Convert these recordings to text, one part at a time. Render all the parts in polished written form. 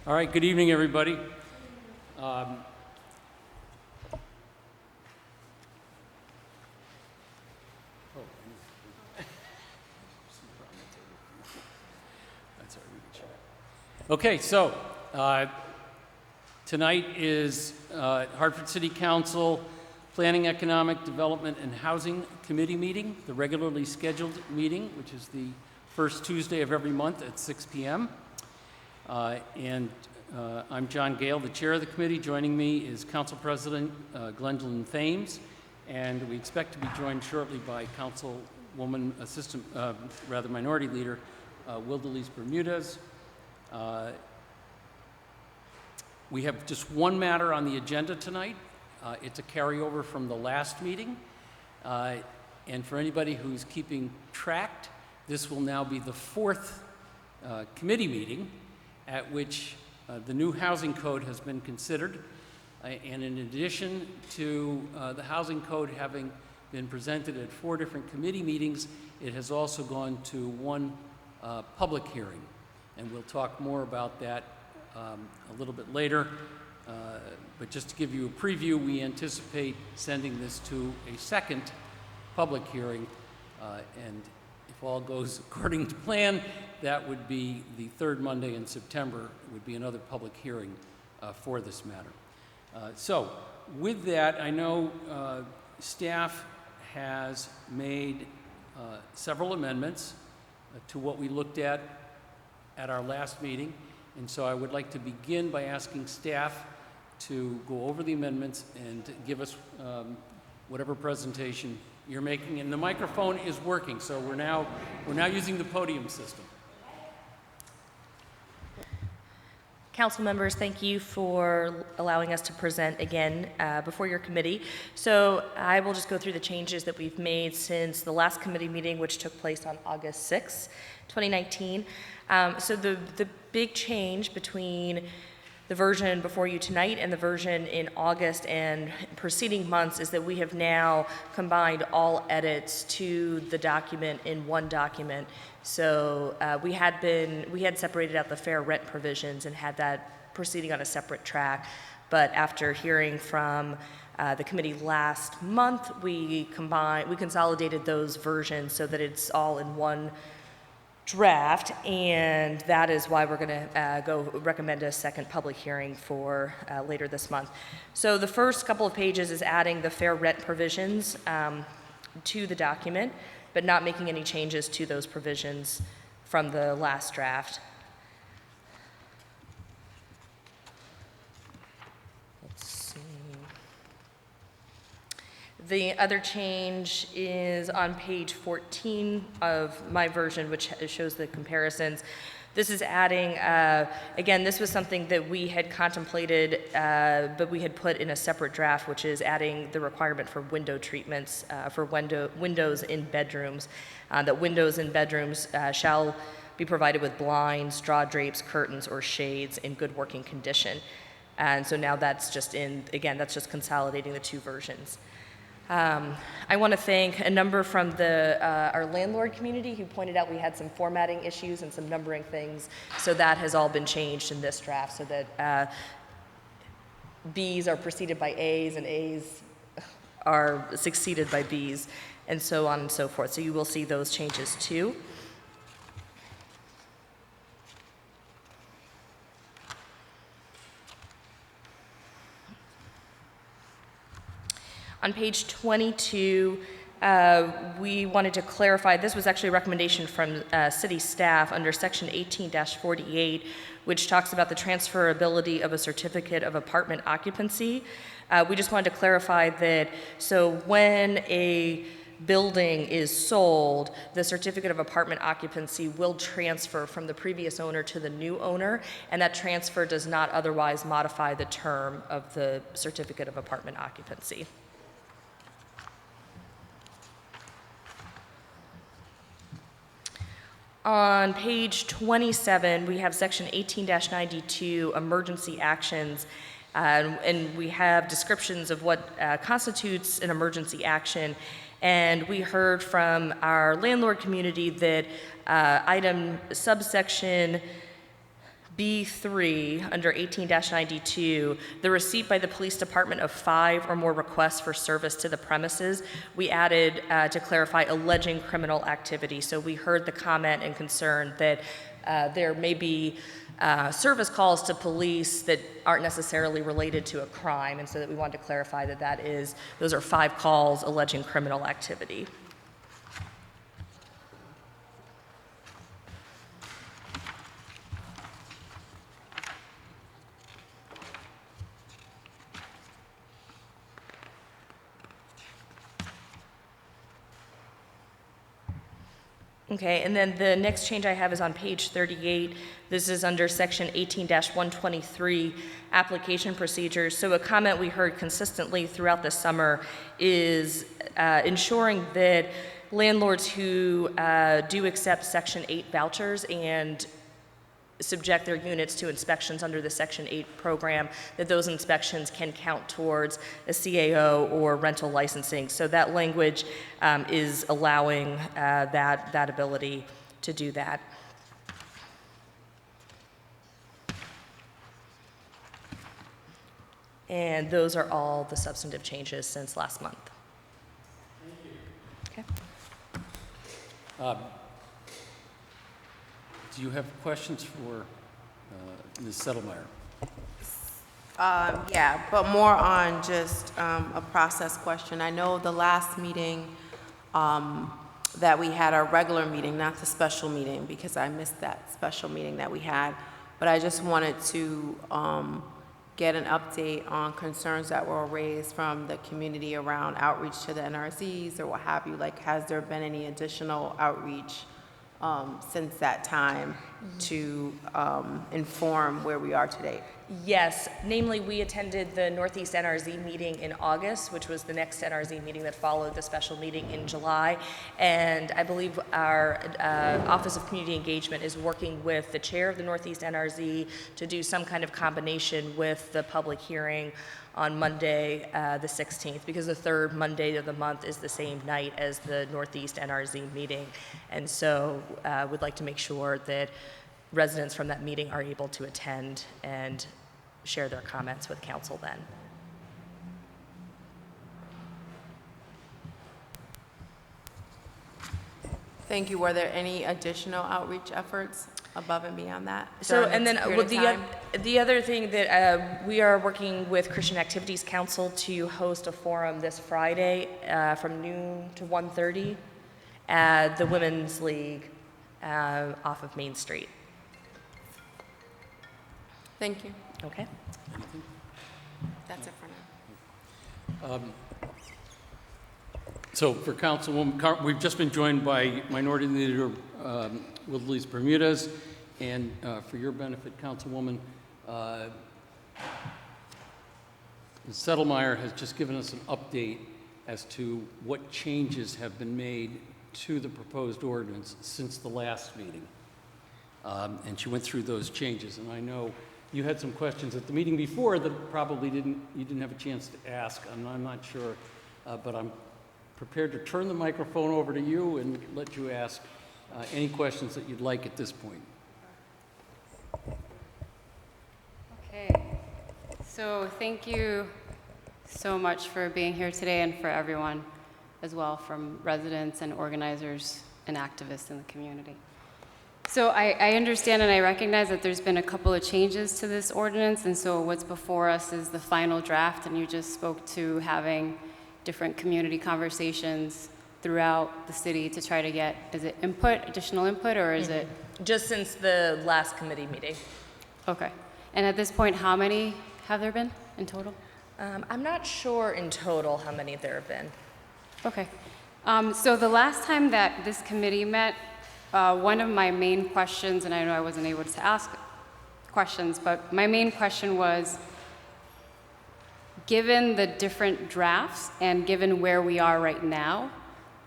All right, good evening, everybody. Okay, so tonight is Hartford City Council Planning, Economic Development, and Housing Committee meeting, the regularly scheduled meeting, which is the first Tuesday of every month at 6 p.m. I'm John Gale, the chair of the committee. Joining me is Council President Glendolyn Thames, and we expect to be joined shortly by Councilwoman Minority Leader Wildelise Bermudez. We have just one matter on the agenda tonight. It's a carryover from the last meeting. And for anybody who's keeping track, this will now be the fourth committee meeting at which the new housing code has been considered. And in addition to the housing code having been presented at 4 different committee meetings, it has also gone to one public hearing. And we'll talk more about that a little bit later. But just to give you a preview, we anticipate sending this to a second public hearing. And if all goes according to plan, that would be the third Monday in September, would be another public hearing for this matter. So with that, I know staff has made several amendments to what we looked at our last meeting. And so I would like to begin by asking staff to go over the amendments and give us whatever presentation you're making. And the microphone is working, so we're now using the podium system. Council members, thank you for allowing us to present again before your committee. So I will just go through the changes that we've made since the last committee meeting, which took place on August 6, 2019. So the big change between the version before you tonight and the version in August and preceding months is that we have now combined all edits to the document in one document. So we had separated out the fair rent provisions and had that proceeding on a separate track. But after hearing from the committee last month, we consolidated those versions so that it's all in one draft, and that is why we're going to recommend a second public hearing for later this month. So the first couple of pages is adding the fair rent provisions to the document, but not making any changes to those provisions from the last draft. Let's see. The other change is on page 14 of my version, which shows the comparisons. This is adding, again, this was something that we had contemplated, but we had put in a separate draft, which is adding the requirement for window treatments for windows in bedrooms, that windows in bedrooms shall be provided with blinds, straw drapes, curtains, or shades in good working condition. And so now that's just that's just consolidating the two versions. I want to thank a number from our landlord community who pointed out we had some formatting issues and some numbering things, so that has all been changed in this draft so that Bs are preceded by As and As are succeeded by Bs, and so on and so forth. So you will see those changes too. On page 22, we wanted to clarify, this was actually a recommendation from city staff under section 18-48, which talks about the transferability of a certificate of apartment occupancy. We just wanted to clarify that, so when a building is sold, the certificate of apartment occupancy will transfer from the previous owner to the new owner, and that transfer does not otherwise modify the term of the certificate of apartment occupancy. On page 27, we have section 18-92, emergency actions, and we have descriptions of what constitutes an emergency action. And we heard from our landlord community that item subsection B3, under 18-92, the receipt by the police department of 5 or more requests for service to the premises, we added to clarify alleging criminal activity. So we heard the comment and concern that there may be service calls to police that aren't necessarily related to a crime, and so that we wanted to clarify that those are 5 calls alleging criminal activity. Okay, and then the next change I have is on page 38. This is under section 18-123, application procedures. So a comment we heard consistently throughout the summer is ensuring that landlords who do accept Section 8 vouchers and subject their units to inspections under the Section 8 program, that those inspections can count towards a CAO or rental licensing. So that language is allowing that ability to do that. And those are all the substantive changes since last month. Thank you. Okay. Do you have questions for Ms. Settlemeyer? Yeah, but more on just a process question. I know the last meeting that we had, our regular meeting, not the special meeting, because I missed that special meeting that we had, but I just wanted to get an update on concerns that were raised from the community around outreach to the NRZs or what have you. Like, has there been any additional outreach since that time to inform where we are today? Yes, namely we attended the Northeast NRZ meeting in August, which was the next NRZ meeting that followed the special meeting in July. And I believe our Office of Community Engagement is working with the chair of the Northeast NRZ to do some kind of combination with the public hearing on Monday, the 16th, because the third Monday of the month is the same night as the Northeast NRZ meeting. And so we'd like to make sure that residents from that meeting are able to attend and share their comments with council then. Thank you. Were there any additional outreach efforts above and beyond that? So, and then the other thing that we are working with Christian Activities Council to host a forum this Friday from noon to 1:30 at the Women's League off of Main Street. Thank you. Okay. Anything? That's it for now. So for Councilwoman, we've just been joined by Minority Leader Willis Bermudez, and for your benefit, Councilwoman, Ms. Settlemeyer has just given us an update as to what changes have been made to the proposed ordinance since the last meeting. And she went through those changes, and I know you had some questions at the meeting before that probably you didn't have a chance to ask. I'm not sure, but I'm prepared to turn the microphone over to you and let you ask any questions that you'd like at this point. Okay, so thank you so much for being here today, and for everyone as well, from residents and organizers and activists in the community. So I understand and I recognize that there's been a couple of changes to this ordinance, and so what's before us is the final draft, and you just spoke to having different community conversations throughout the city to try to get, is it additional input, or is it? Just since the last committee meeting. Okay. And at this point, how many have there been in total? I'm not sure in total how many there have been. Okay. So the last time that this committee met, one of my main questions, and I know I wasn't able to ask questions, but my main question was, given the different drafts and given where we are right now,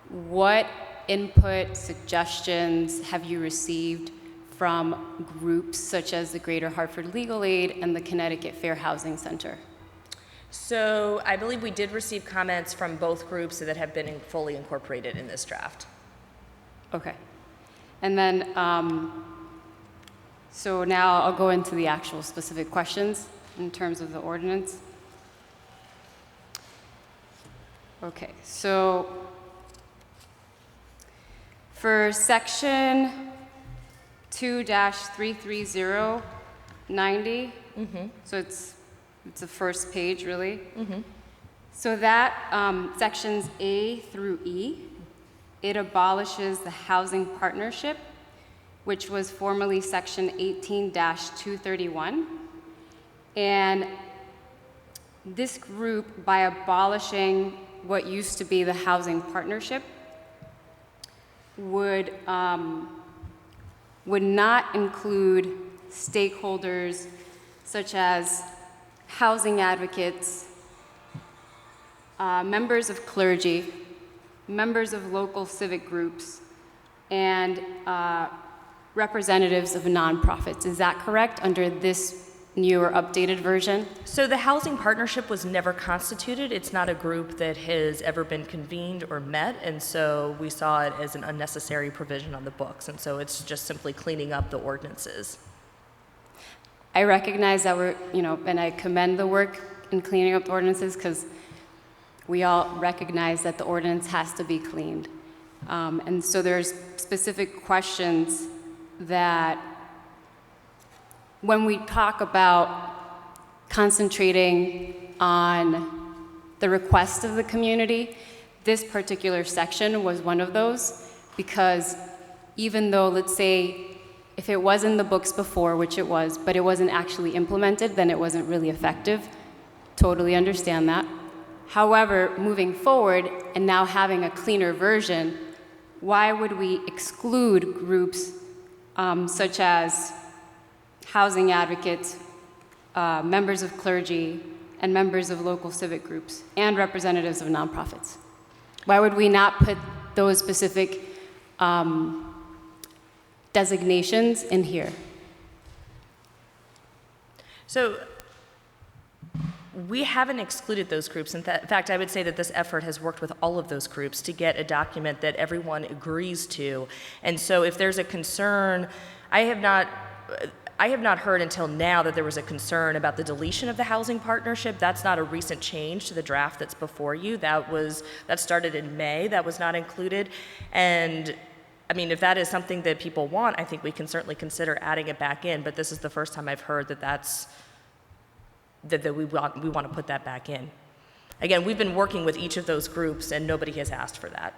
what input, suggestions have you received from groups such as the Greater Hartford Legal Aid and the Connecticut Fair Housing Center? So I believe we did receive comments from both groups that have been fully incorporated in this draft. Okay. And then So now I'll go into the actual specific questions in terms of the ordinance. Okay, so for section 2-33090, so it's the first page, really. So that sections A through E, it abolishes the housing partnership, which was formerly section 18-231. And this group, by abolishing what used to be the housing partnership, would not include stakeholders such as housing advocates, members of clergy, members of local civic groups, and representatives of nonprofits. Is that correct, under this newer updated version? So the housing partnership was never constituted. It's not a group that has ever been convened or met, and so we saw it as an unnecessary provision on the books, and so it's just simply cleaning up the ordinances. I recognize that and I commend the work in cleaning up the ordinances, because we all recognize that the ordinance has to be cleaned. And so there's specific questions that when we talk about concentrating on the request of the community, this particular section was one of those, because even though, let's say, if it was in the books before, which it was, but it wasn't actually implemented, then it wasn't really effective. Totally understand that. However, moving forward and now having a cleaner version, why would we exclude groups such as housing advocates, members of clergy, and members of local civic groups, and representatives of nonprofits? Why would we not put those specific designations in here? So we haven't excluded those groups. In fact, I would say that this effort has worked with all of those groups to get a document that everyone agrees to. And so if there's a concern, I have not heard until now that there was a concern about the deletion of the housing partnership. That's not a recent change to the draft that's before you. That started in May. That was not included. And I mean, if that is something that people want, I think we can certainly consider adding it back in. But this is the first time I've heard that we want to put that back in. Again, we've been working with each of those groups, and nobody has asked for that.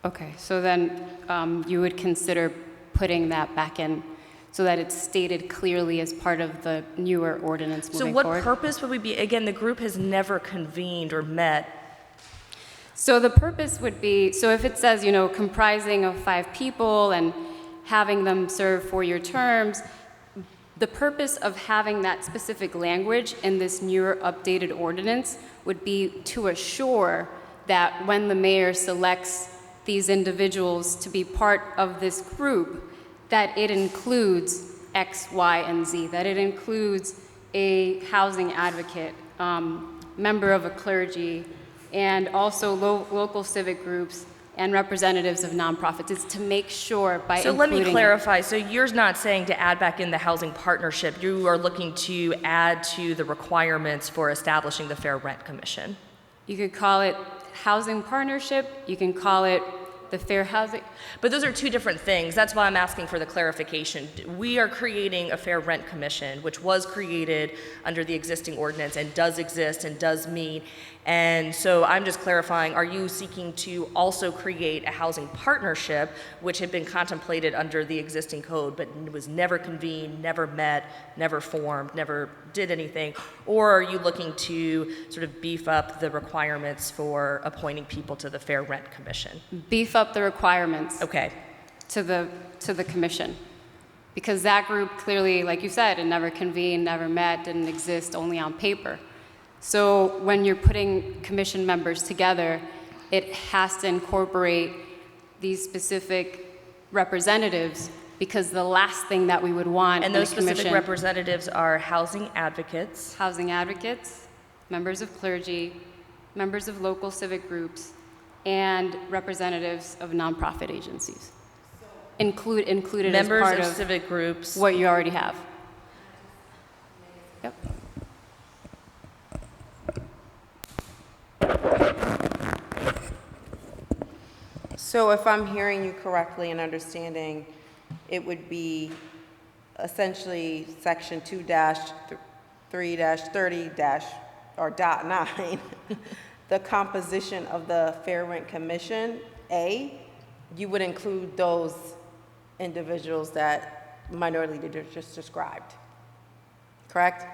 Okay, so then you would consider putting that back in so that it's stated clearly as part of the newer ordinance moving forward? So what purpose would we be, again, the group has never convened or met. So the purpose would be, so if it says, comprising of 5 people and having them serve 4-year terms, the purpose of having that specific language in this newer updated ordinance would be to assure that when the mayor selects these individuals to be part of this group, that it includes X, Y, and Z, that it includes a housing advocate, member of a clergy, and also local civic groups and representatives of nonprofits. It's to make sure by So let me including clarify. So you're not saying to add back in the housing partnership. You are looking to add to the requirements for establishing the Fair Rent Commission. You could call it housing partnership, you can call it the fair housing. But those are two different things. That's why I'm asking for the clarification. We are creating a Fair Rent Commission, which was created under the existing ordinance and does exist and does meet. And so I'm just clarifying, are you seeking to also create a housing partnership, which had been contemplated under the existing code, but was never convened, never met, never formed, never did anything? Or are you looking to sort of beef up the requirements for appointing people to the Fair Rent Commission? Beef up the requirements Okay. to the commission. Because that group clearly, like you said, it never convened, never met, didn't exist, only on paper. So when you're putting commission members together, it has to incorporate these specific representatives, because the last thing that we would want And in a those specific commission, representatives are housing advocates. housing advocates, members of clergy, members of local civic groups, and representatives of nonprofit agencies. included as Members part of of civic groups. what you already have. Yep. So if I'm hearing you correctly and understanding, it would be essentially section 2-3-30- or dot 9, the composition of the Fair Rent Commission, A, you would include those individuals that Minority Leader just described, correct?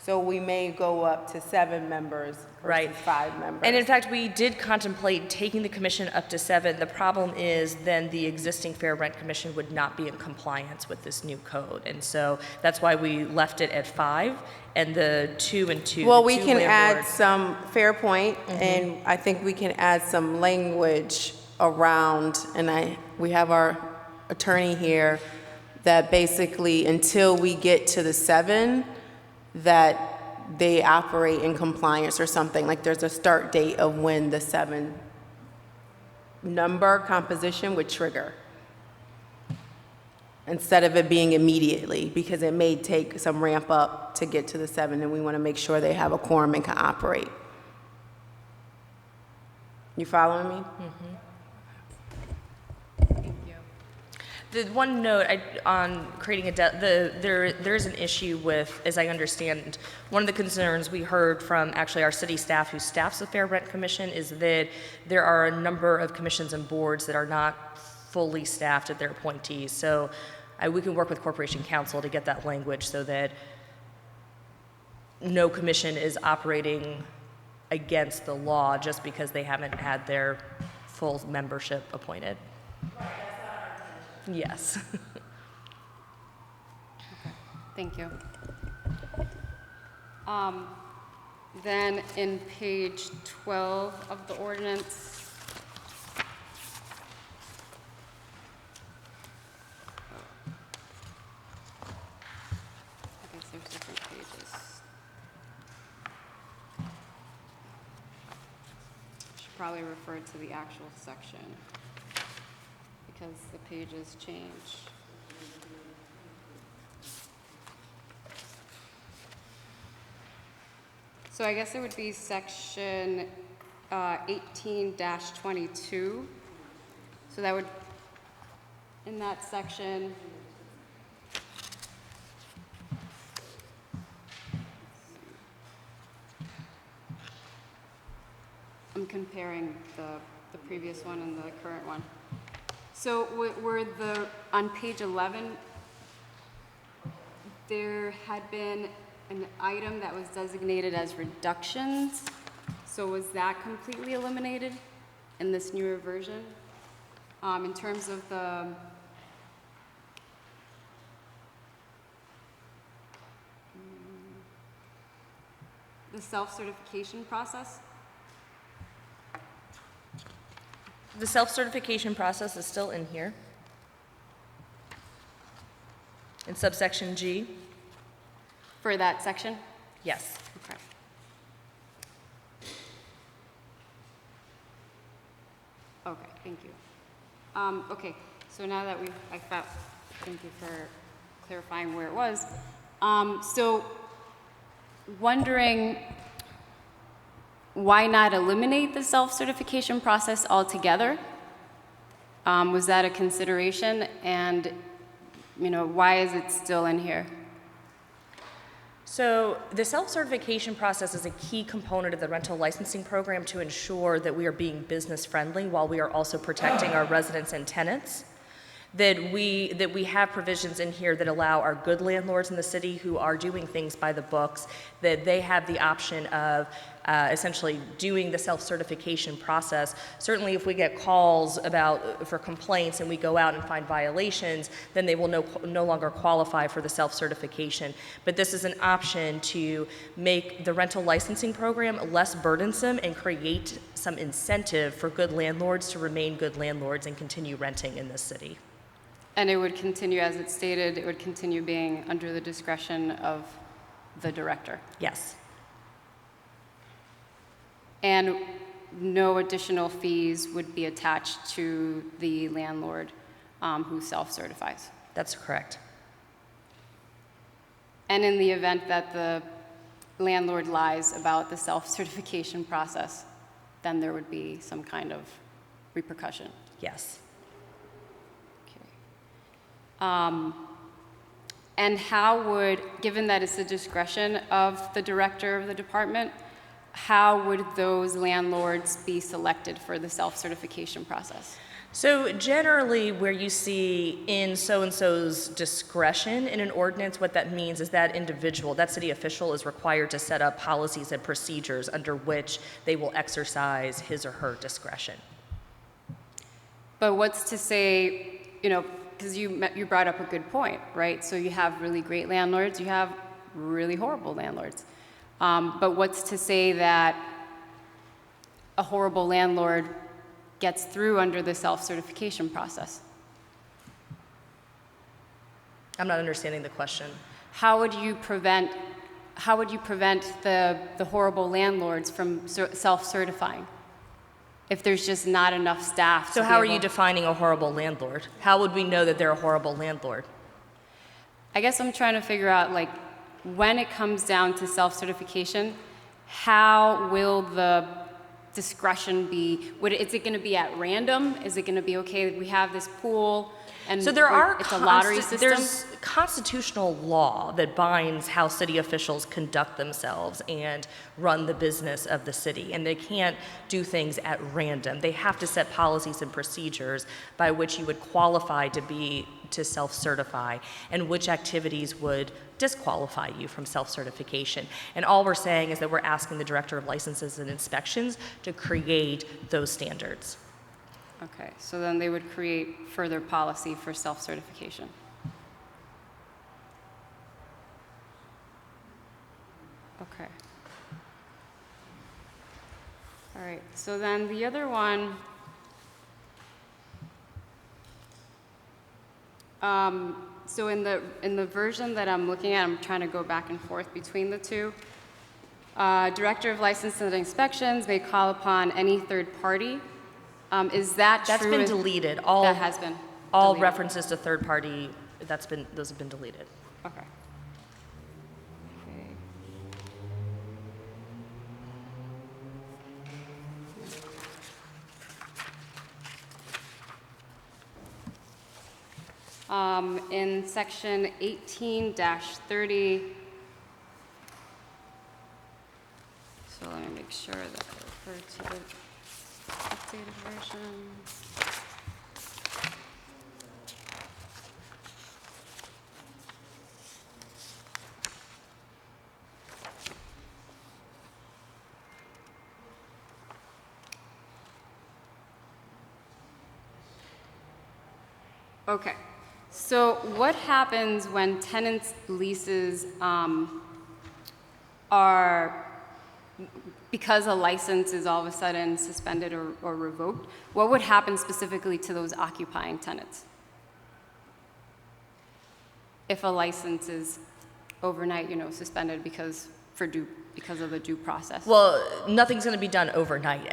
So we may go up to 7 members Right. versus 5 members. And in fact, we did contemplate taking the commission up to 7. The problem is then the existing Fair Rent Commission would not be in compliance with this new code. And so that's why we left it at 5 and the 2 and 2. Well, the we two can add landlords. some, fair point, and I think we can add some language around, and we have our attorney here, that basically until we get to the 7, that they operate in compliance or something, like there's a start date of when the 7 number composition would trigger, instead of it being immediately, because it may take some ramp up to get to the 7, and we want to make sure they have a quorum and can operate. You following me? Thank you. The one note on creating there is an issue with, as I understand, one of the concerns we heard from actually our city staff who staffs the Fair Rent Commission is that there are a number of commissions and boards that are not fully staffed at their appointees. So we can work with Corporation Counsel to get that language so that no commission is operating against the law just because they haven't had their full membership appointed. Yes. Thank you. Then in page 12 of the ordinance, I guess there's different pages. Should probably refer to the actual section because the pages change. So I guess it would be section 18-22. So that would, in that section, I'm comparing the previous one and the current one. So on page 11, there had been an item that was designated as reductions. So was that completely eliminated in this newer version? In terms of the self-certification process? The self-certification process is still in here. In subsection G, For that section? yes. Okay. Okay, thank you. Okay, so now that thank you for clarifying where it was. So wondering why not eliminate the self-certification process altogether? Was that a consideration? And, why is it still in here? So the self-certification process is a key component of the rental licensing program to ensure that we are being business friendly while we are also protecting our residents and tenants. That we have provisions in here that allow our good landlords in the city who are doing things by the books, that they have the option of essentially doing the self-certification process. Certainly if we get calls for complaints and we go out and find violations, then they will no longer qualify for the self-certification. But this is an option to make the rental licensing program less burdensome and create some incentive for good landlords to remain good landlords and continue renting in this city. And it would continue, as it stated, it would continue being under the discretion of the director. Yes. And no additional fees would be attached to the landlord who self-certifies. That's correct. And in the event that the landlord lies about the self-certification process, then there would be some kind of repercussion. Yes. Okay. And how would, given that it's the discretion of the director of the department, how would those landlords be selected for the self-certification process? So generally, where you see in so-and-so's discretion in an ordinance, what that means is that individual, that city official, is required to set up policies and procedures under which they will exercise his or her discretion. But what's to say, because you brought up a good point, right? So you have really great landlords, you have really horrible landlords. But what's to say that a horrible landlord gets through under the self-certification process? I'm not understanding the question. How would you prevent the horrible landlords from self-certifying if there's just not enough staff? So how are you defining a horrible landlord? How would we know that they're a horrible landlord? I guess I'm trying to figure out, like, when it comes down to self-certification, how will the discretion be? Is it going to be at random? Is it going to be, okay, we have this pool and So it's a lottery system? There's constitutional law that binds how city officials conduct themselves and run the business of the city, and they can't do things at random. They have to set policies and procedures by which you would qualify to self-certify, and which activities would disqualify you from self-certification. And all we're saying is that we're asking the Director of Licenses and Inspections to create those standards. Okay, so then they would create further policy for self-certification. Okay. All right, so then the other one, so in the version that I'm looking at, I'm trying to go back and forth between the two. Director of License and Inspections may call upon any third party. Is that That's true? been deleted. That has been All deleted. references to third party, those have been deleted. Okay. In section 18-30, so let me make sure that I refer to the updated version. Okay. So what happens when tenants' leases are, because a license is all of a sudden suspended or revoked, what would happen specifically to those occupying tenants? If a license is overnight, suspended because of the due process? Well, nothing's going to be done overnight.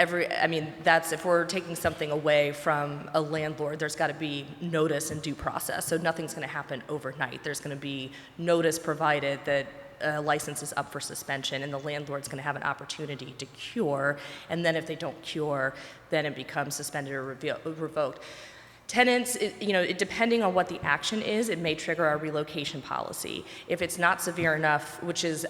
That's if we're taking something away from a landlord, there's got to be notice and due process. So nothing's going to happen overnight. There's going to be notice provided that a license is up for suspension, and the landlord's going to have an opportunity to cure. And then if they don't cure, then it becomes suspended or revoked. Tenants, depending on what the action is, it may trigger our relocation policy. If it's not severe enough, which is,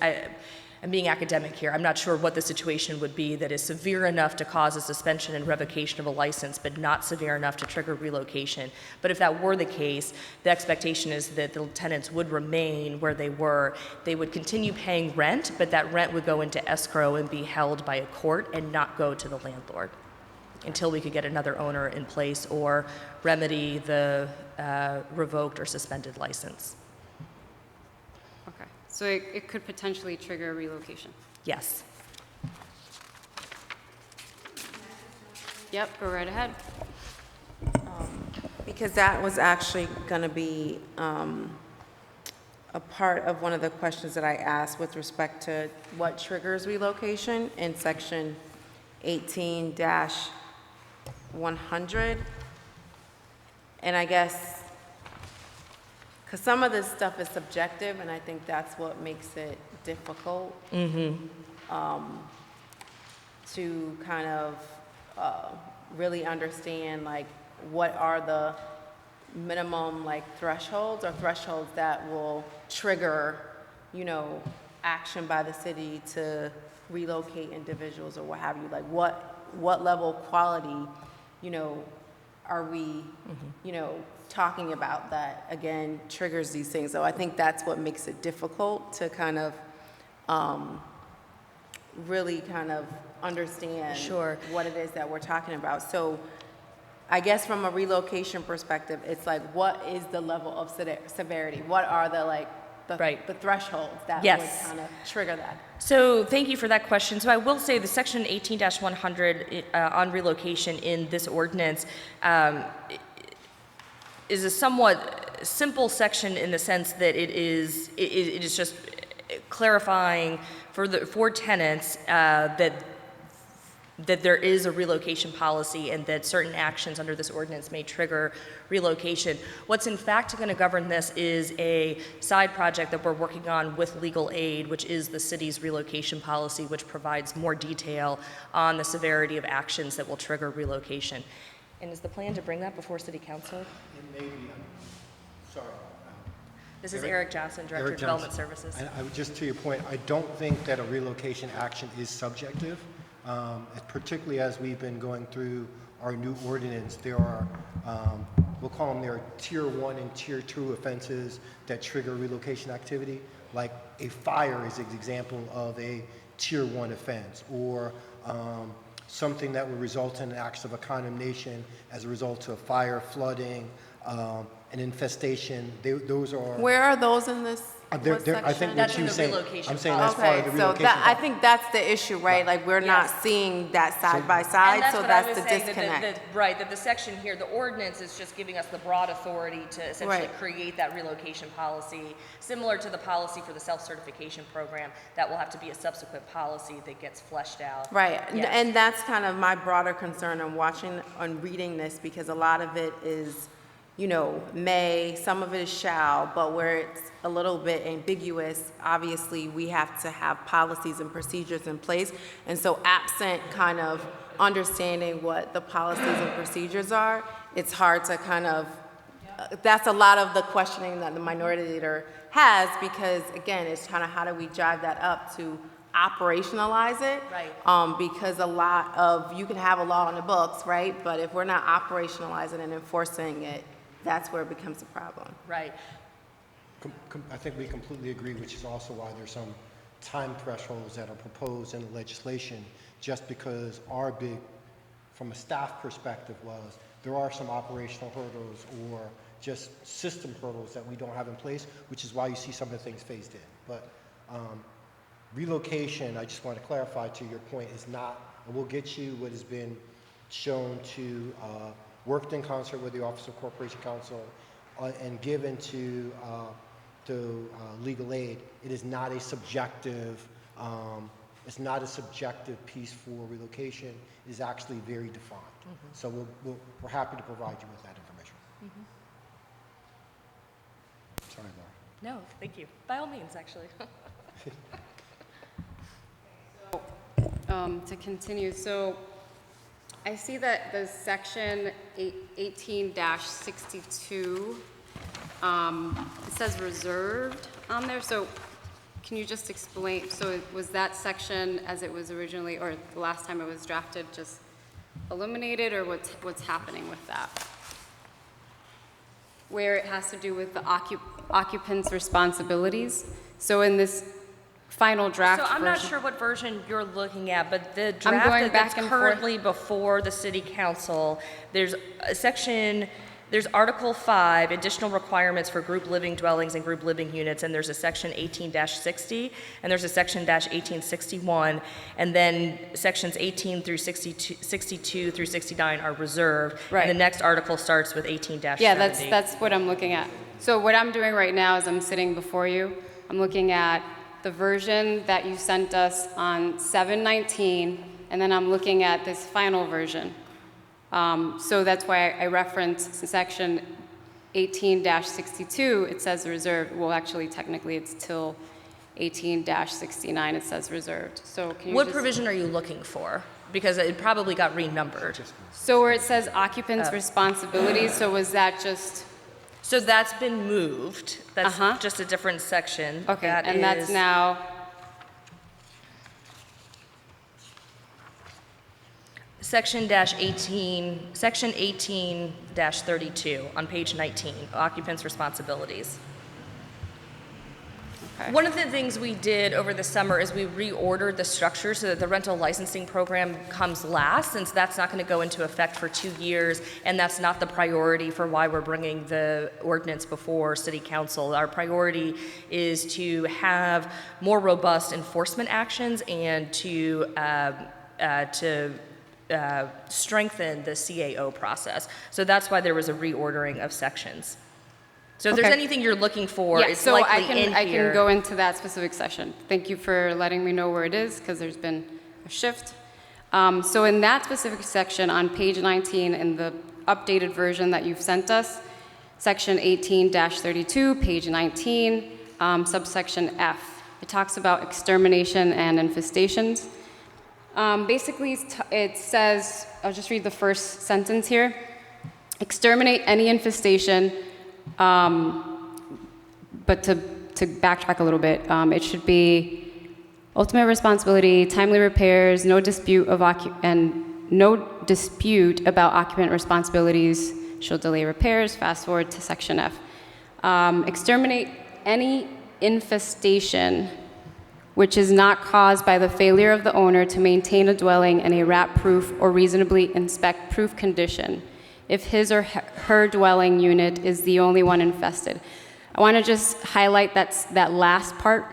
I'm being academic here, I'm not sure what the situation would be that is severe enough to cause a suspension and revocation of a license, but not severe enough to trigger relocation. But if that were the case, the expectation is that the tenants would remain where they were. They would continue paying rent, but that rent would go into escrow and be held by a court and not go to the landlord until we could get another owner in place or remedy the revoked or suspended license. Okay. So it could potentially trigger a relocation? Yes. Yep, go right ahead. Because that was actually going to be a part of one of the questions that I asked with respect to what triggers relocation in section 18-100. And I guess, because some of this stuff is subjective, and I think that's what makes it difficult to kind of really understand, like, what are the minimum, like, thresholds or thresholds that will trigger, you know, action by the city to relocate individuals or what have you. Like, what level of quality, you know, are we, you know, talking about that, again, triggers these things. So I think that's what makes it difficult to kind of really kind of understand what it is that we're talking about. So I guess from a relocation perspective, it's like, what is the level of severity? What are the, like, the thresholds that would kind of trigger that? So thank you for that question. So I will say the section 18-100 on relocation in this ordinance is a somewhat simple section in the sense that it is just clarifying for tenants that there is a relocation policy and that certain actions under this ordinance may trigger relocation. What's in fact going to govern this is a side project that we're working on with legal aid, which is the city's relocation policy, which provides more detail on the severity of actions that will trigger relocation. And is the plan to bring that before City Council? It may be. Sorry. This is Eric Johnson, Director of Development Services. Just to your point, I don't think that a relocation action is subjective. Particularly as we've been going through our new ordinance, there are, we'll call them, there are tier 1 and tier 2 offenses that trigger relocation activity. Like a fire is an example of a tier 1 offense, or something that would result in acts of a condemnation as a result of fire, flooding, an infestation. Those are. Where are those in this? I think That's what you in the saying, relocation I'm saying that's part of the So relocation. that, I think that's the issue, right? Like, we're not seeing that side by side, so that's the disconnect. That the section here, the ordinance is just giving us the broad authority to essentially create that relocation policy, similar to the policy for the self-certification program. That will have to be a subsequent policy that gets fleshed out. Right, Yes. and that's kind of my broader concern on reading this, because a lot of it is, you know, may, some of it is shall, but where it's a little bit ambiguous, obviously we have to have policies and procedures in place. And so absent kind of understanding what the policies and procedures are, it's hard to kind of, that's a lot of the questioning that the minority leader has, because again, it's kind of how do we drive that up to operationalize it? Right. Because a lot of, you can have a law on the books, right? But if we're not operationalizing and enforcing it, that's where it becomes a problem. Right. I think we completely agree, which is also why there's some time thresholds that are proposed in the legislation, just because our big, from a staff perspective, was there are some operational hurdles or just system hurdles that we don't have in place, which is why you see some of the things phased in. But relocation, I just want to clarify to your point, is not, and we'll get you what has been shown to, worked in concert with the Office of Corporation Counsel and given to legal aid. It is not a subjective, it's not a subjective piece for relocation. It is actually very defined. So we're happy to provide you with that information. Sorry, Laura. No, thank you. By all means, actually. To continue, so I see that the section 18-62, it says reserved on there. So can you just explain, so was that section as it was originally, or the last time it was drafted, just eliminated, or what's happening with that? Where it has to do with the occupant's responsibilities. So in this final draft So I'm not version- sure what version you're looking at, but the I'm draft going that's back and currently before the city council, there's a section, there's Article 5, additional requirements for group living dwellings and group living units, and there's a section 18-60, and there's a section -1861, and then sections 18 through 62 through 69 are reserved. Right. And the next article starts with 18-70. Yeah, that's what I'm looking at. So what I'm doing right now is I'm sitting before you. I'm looking at the version that you sent us on 7/19 and then I'm looking at this final version. So that's why I referenced section 18-62, it says reserved. Well, actually, technically, it's till 18-69, it says reserved. So can you What just- provision are you looking for? Because it probably got renumbered. So where it says occupant's responsibilities, so was that just, So that's been moved. That's Uh-huh. just a different section. okay, That and that's is now, section 18-32 on page 19, occupants' responsibilities. okay. One of the things we did over the summer is we reordered the structure so that the rental licensing program comes last, since that's not going to go into effect for 2 years, and that's not the priority for why we're bringing the ordinance before City Council. Our priority is to have more robust enforcement actions and to strengthen the CAO process. So that's why there was a reordering of sections. So if there's Okay. anything you're looking for, Yeah, it's so likely I can, in I here. can go into that specific section. Thank you for letting me know where it is, because there's been a shift. So in that specific section on page 19, in the updated version that you've sent us, section 18-32, page 19, subsection F, it talks about extermination and infestations. Basically, it says, I'll just read the first sentence here. Exterminate any infestation, but to backtrack a little bit, it should be ultimate responsibility, timely repairs, no dispute about occupant responsibilities shall delay repairs. Fast forward to section F. Exterminate any infestation which is not caused by the failure of the owner to maintain a dwelling in a rat-proof or reasonably inspect-proof condition, if his or her dwelling unit is the only one infested. I want to just highlight that last part,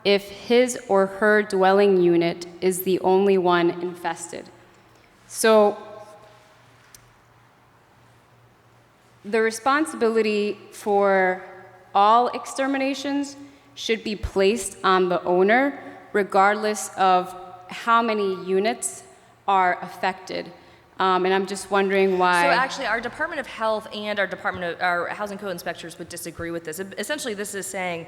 if his or her dwelling unit is the only one infested. So the responsibility for all exterminations should be placed on the owner, regardless of how many units are affected. And I'm just wondering why. So actually, our Department of Health and our Housing Code inspectors would disagree with this. Essentially, this is saying,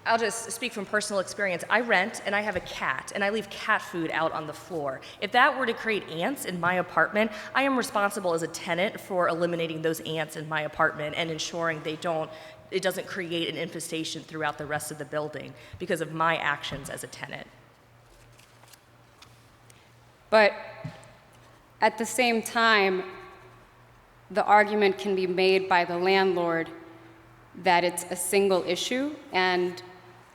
I'll just speak from personal experience. I rent and I have a cat and I leave cat food out on the floor. If that were to create ants in my apartment, I am responsible as a tenant for eliminating those ants in my apartment and ensuring it doesn't create an infestation throughout the rest of the building because of my actions as a tenant. But at the same time, the argument can be made by the landlord that it's a single issue, and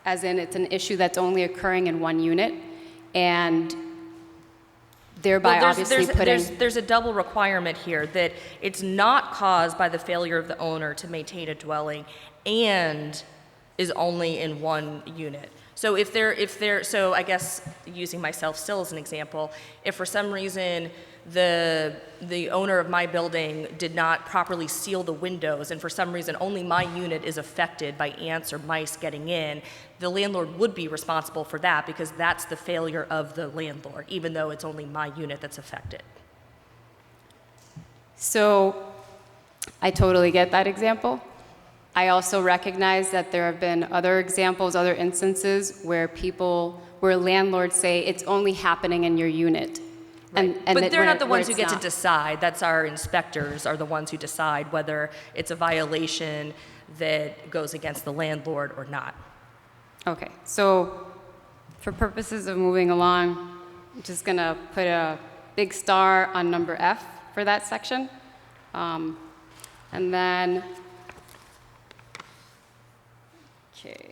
as in it's an issue that's only occurring in one unit, and thereby obviously putting... There's a double requirement here that it's not caused by the failure of the owner to maintain a dwelling and is only in one unit. So so I guess using myself still as an example, if for some reason the owner of my building did not properly seal the windows and for some reason only my unit is affected by ants or mice getting in, the landlord would be responsible for that because that's the failure of the landlord, even though it's only my unit that's affected. So I totally get that example. I also recognize that there have been other examples, other instances where landlords say it's only happening in your unit. Right. And but they're not the ones who it's get to not. decide. That's our inspectors are the ones who decide whether it's a violation that goes against the landlord or not. Okay, so for purposes of moving along, I'm just gonna put a big star on number F for that section. And then, okay.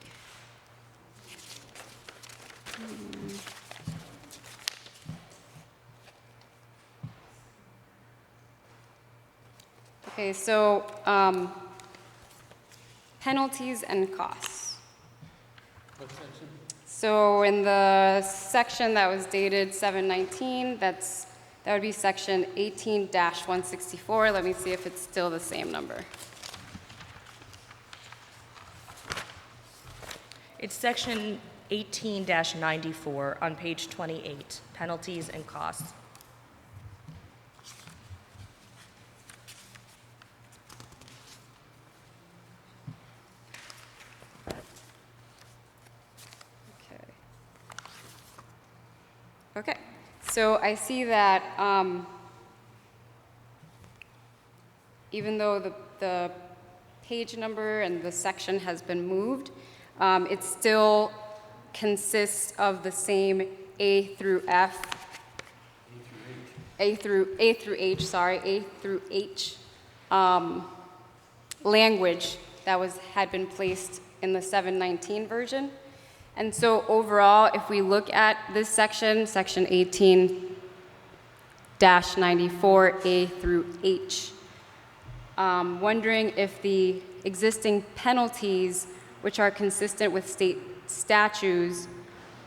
Okay, so penalties and costs. What section? So in the section that was dated 7/19, that would be section 18-164. Let me see if it's still the same number. It's section 18-94 on page 28, penalties and costs. Okay, so I see that even though the page number and the section has been moved, it still consists of the same A through F, A through H language that had been placed in the 719 version. And so overall, if we look at this section, section 18-94, A through H, wondering if the existing penalties, which are consistent with state statutes,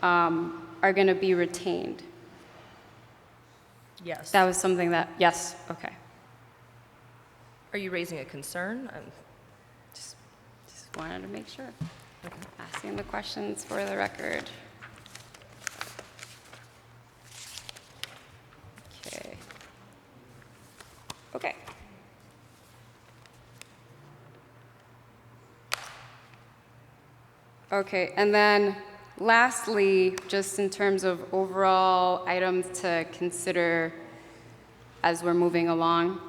are going to be retained. Yes. That was something that, yes, okay. Are you raising a concern? Just wanted to make sure. Asking the questions for the record. Okay. Okay. Okay, and then lastly, just in terms of overall items to consider as we're moving along,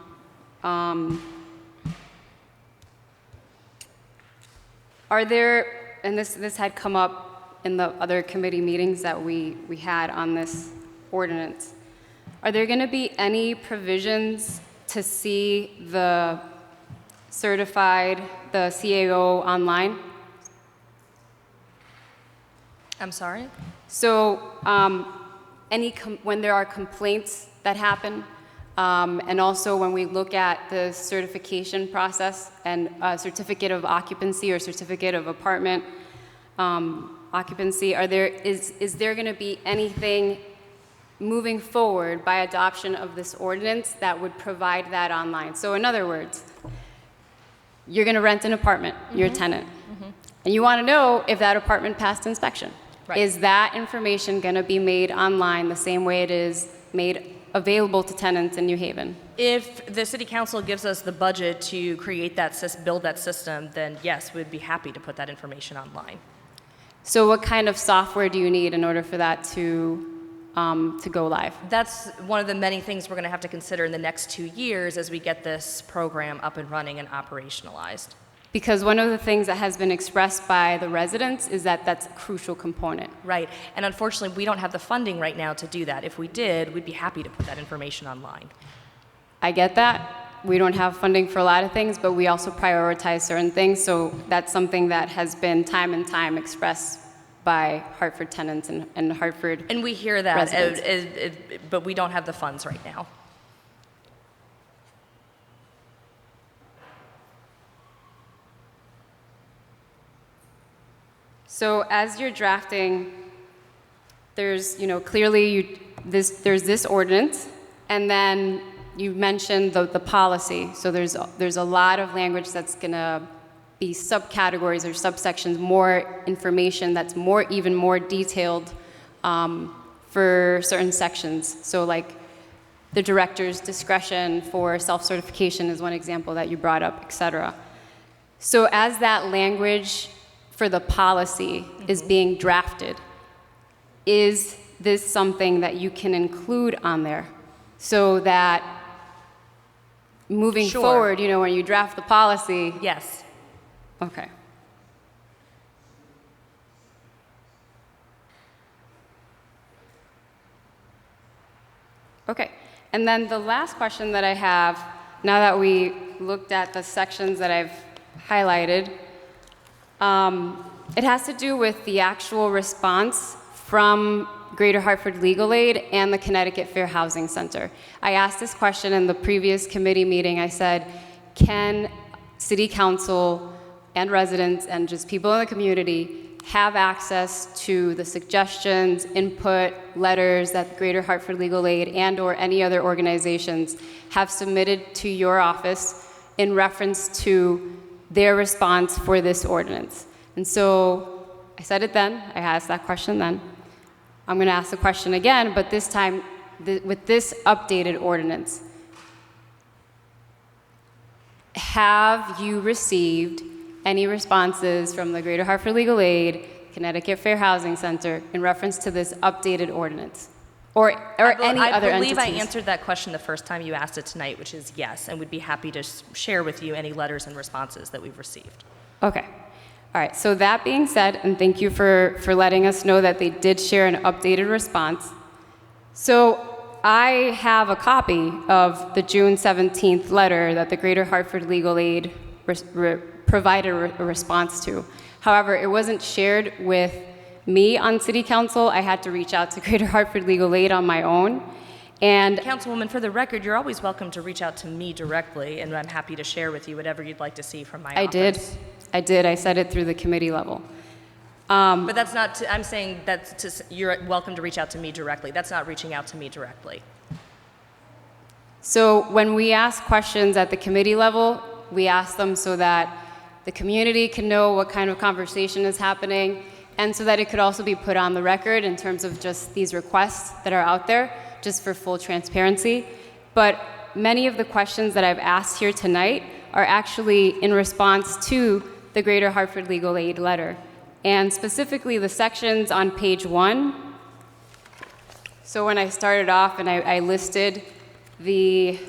are there, and this had come up in the other committee meetings that we had on this ordinance, are there going to be any provisions to see the CAO online? I'm sorry? So when there are complaints that happen, and also when we look at the certification process and certificate of occupancy or certificate of apartment occupancy, is there going to be anything moving forward by adoption of this ordinance that would provide that online? So in other words, you're going to rent an apartment, you're a tenant, and you want to know if that apartment passed inspection. Right. Is that information going to be made online the same way it is made available to tenants in New Haven? If the city council gives us the budget to create that build that system, then yes, we'd be happy to put that information online. So what kind of software do you need in order for that to go live? That's one of the many things we're going to have to consider in the next 2 years as we get this program up and running and operationalized. Because one of the things that has been expressed by the residents is that that's a crucial component. Right, and unfortunately, we don't have the funding right now to do that. If we did, we'd be happy to put that information online. I get that. We don't have funding for a lot of things, but we also prioritize certain things, so that's something that has been time and time expressed by Hartford tenants and Hartford And we hear that, residents. but we don't have the funds right now. So as you're drafting, there's, clearly there's this ordinance, and then you mentioned the policy. So there's a lot of language that's going to be subcategories or subsections, more information that's even more detailed for certain sections. So like the director's discretion for self-certification is one example that you brought up, et cetera. So as that language for the policy is being drafted, is this something that you can include on there so that moving Sure. forward, when you draft the policy? Yes. Okay. Okay, and then the last question that I have, now that we looked at the sections that I've highlighted, it has to do with the actual response from Greater Hartford Legal Aid and the Connecticut Fair Housing Center. I asked this question in the previous committee meeting. I said, can City Council and residents and just people in the community have access to the suggestions, input, letters that Greater Hartford Legal Aid and/or any other organizations have submitted to your office in reference to their response for this ordinance? And so I said it then, I asked that question then. I'm going to ask the question again, but this time with this updated ordinance. Have you received any responses from the Greater Hartford Legal Aid, Connecticut Fair Housing Center in reference to this updated ordinance? Or any other I believe entities? I answered that question the first time you asked it tonight, which is yes, and would be happy to share with you any letters and responses that we've received. Okay. All right. So that being said, and thank you for letting us know that they did share an updated response. So I have a copy of the June 17th letter that the Greater Hartford Legal Aid provided a response to. However, it wasn't shared with me on City Council. I had to reach out to Greater Hartford Legal Aid on my own. And Councilwoman, for the record, you're always welcome to reach out to me directly, and I'm happy to share with you whatever you'd like to see from my office. I did. I said it through the committee level. But that's not, I'm saying you're welcome to reach out to me directly. That's not reaching out to me directly. So when we ask questions at the committee level, we ask them so that the community can know what kind of conversation is happening, and so that it could also be put on the record in terms of just these requests that are out there, just for full transparency. But many of the questions that I've asked here tonight are actually in response to the Greater Hartford Legal Aid letter, and specifically the sections on page 1. So when I started off and I listed the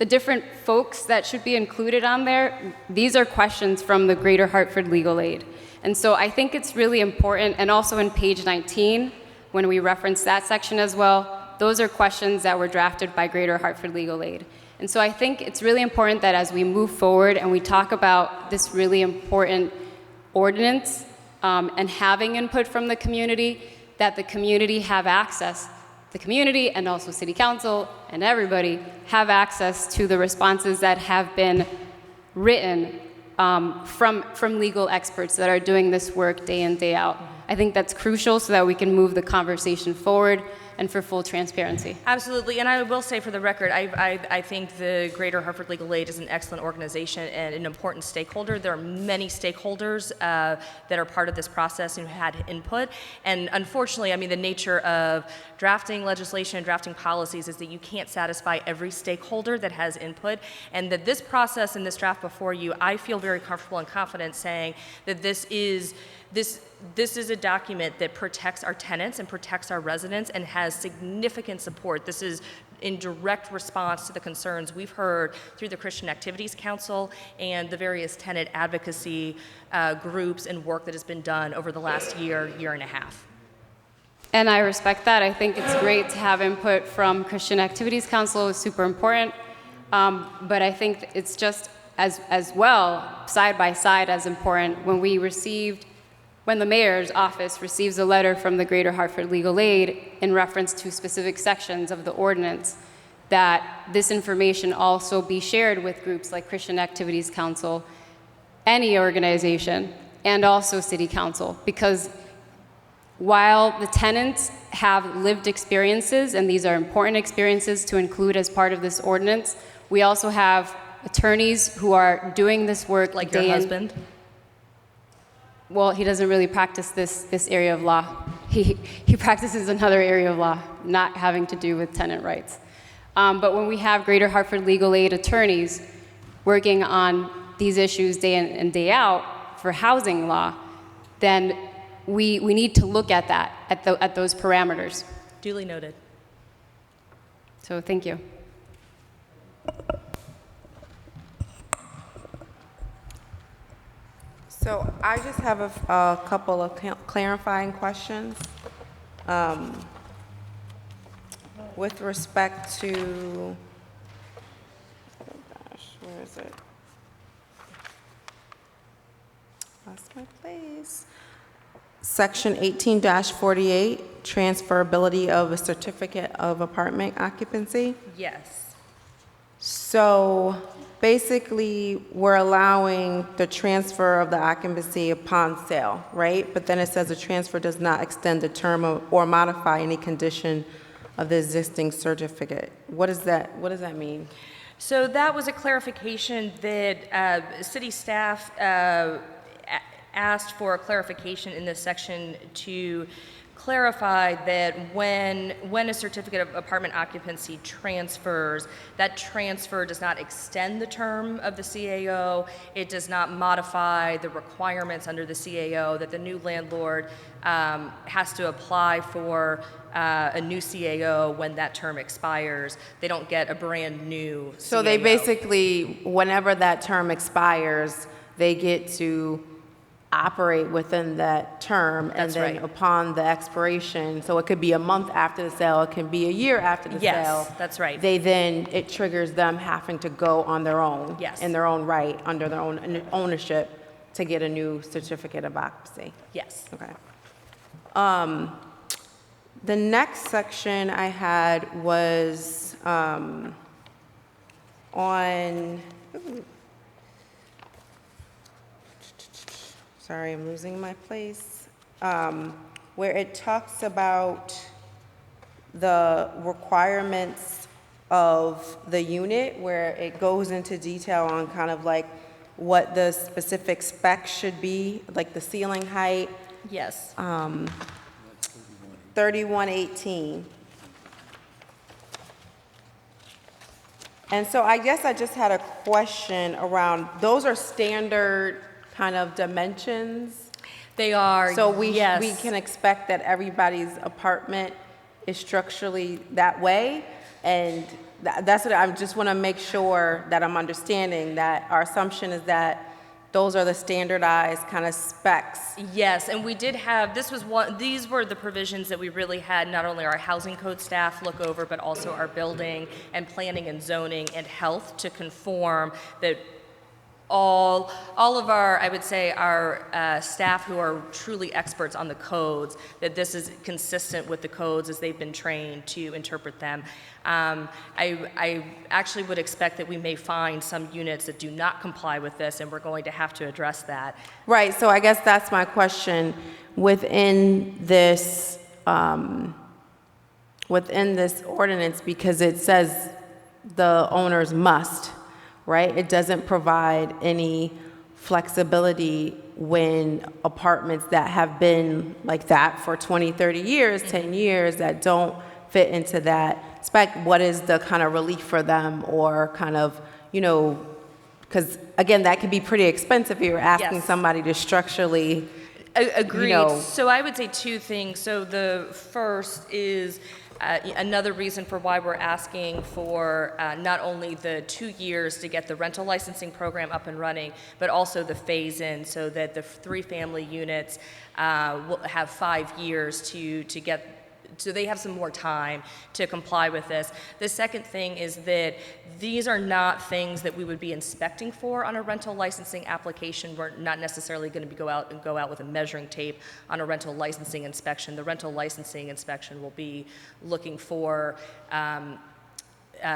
different folks that should be included on there, these are questions from the Greater Hartford Legal Aid. And so I think it's really important, and also in page 19, when we reference that section as well, those are questions that were drafted by Greater Hartford Legal Aid. And so I think it's really important that as we move forward and we talk about this really important ordinance and having input from the community, that the community have access. The community and also City Council and everybody have access to the responses that have been written from legal experts that are doing this work day in, day out. I think that's crucial so that we can move the conversation forward and for full transparency. Absolutely, and I will say for the record, I think the Greater Hartford Legal Aid is an excellent organization and an important stakeholder. There are many stakeholders that are part of this process and who had input, and unfortunately, I mean, the nature of drafting legislation and drafting policies is that you can't satisfy every stakeholder that has input, and that this process and this draft before you, I feel very comfortable and confident saying that this is a document that protects our tenants and protects our residents and has significant support. This is in direct response to the concerns we've heard through the Christian Activities Council and the various tenant advocacy groups and work that has been done over the last year and a half. And I respect that. I think it's great to have input from Christian Activities Council. It's super important. But I think it's just as well, side by side, as important when the mayor's office receives a letter from the Greater Hartford Legal Aid in reference to specific sections of the ordinance, that this information also be shared with groups like Christian Activities Council, any organization, and also City Council. Because while the tenants have lived experiences, and these are important experiences to include as part of this ordinance, we also have attorneys who are doing this work like day your in. husband? Well, he doesn't really practice this area of law. He practices another area of law, not having to do with tenant rights. But when we have Greater Hartford Legal Aid attorneys working on these issues day in and day out for housing law, then we need to look at that, at those parameters. Duly noted. So thank you. So I just have a couple of clarifying questions. With respect to, oh gosh, where is it? Lost my place. Section 18-48, transferability of a certificate of apartment occupancy. Yes. So basically, we're allowing the transfer of the occupancy upon sale, right? But then it says the transfer does not extend the term or modify any condition of the existing certificate. What does that mean? So that was a clarification that city staff asked for a clarification in this section to clarify that when a certificate of apartment occupancy transfers, that transfer does not extend the term of the CAO. It does not modify the requirements under the CAO, that the new landlord has to apply for a new CAO when that term expires. They don't get a brand new CAO. So they basically, whenever that term expires, they get to operate within that term. That's and then right. upon the expiration, so it could be a month after the sale, it can be a year after the sale. Yes, that's right. It triggers them having to go on their own. Yes. In their own right, under their own ownership, to get a new certificate of occupancy. Yes. Okay. The next section I had was on, sorry, I'm losing my place, where it talks about the requirements of the unit, where it goes into detail on kind of like what the specific specs should be, like the ceiling height, Yes. 3118. And so I guess I just had a question around, those are standard kind of dimensions? They are, So we yes. can expect that everybody's apartment is structurally that way? And that's what I just want to make sure that I'm understanding, that our assumption is that those are the standardized kind of specs. Yes, and we did have, these were the provisions that we really had not only our housing code staff look over, but also our building and planning and zoning and health to conform that all of our, I would say, our staff who are truly experts on the codes, that this is consistent with the codes as they've been trained to interpret them. I actually would expect that we may find some units that do not comply with this, and we're going to have to address that. Right, so I guess that's my question. Within this ordinance, because it says the owners must, right? It doesn't provide any flexibility when apartments that have been like that for 20, 30 years, 10 years, that don't fit into that spec, what is the kind of relief for them, or kind of, because again, that could be pretty expensive if you're asking Yes. somebody to structurally, Agreed. So I would say two things. So the first is another reason for why we're asking for not only the 2 years to get the rental licensing program up and running, but also the phase-in, so that the 3-family units will have 5 years to get. So they have some more time to comply with this. The second thing is that these are not things that we would be inspecting for on a rental licensing application. We're not necessarily going to go out with a measuring tape on a rental licensing inspection. The rental licensing inspection will be looking for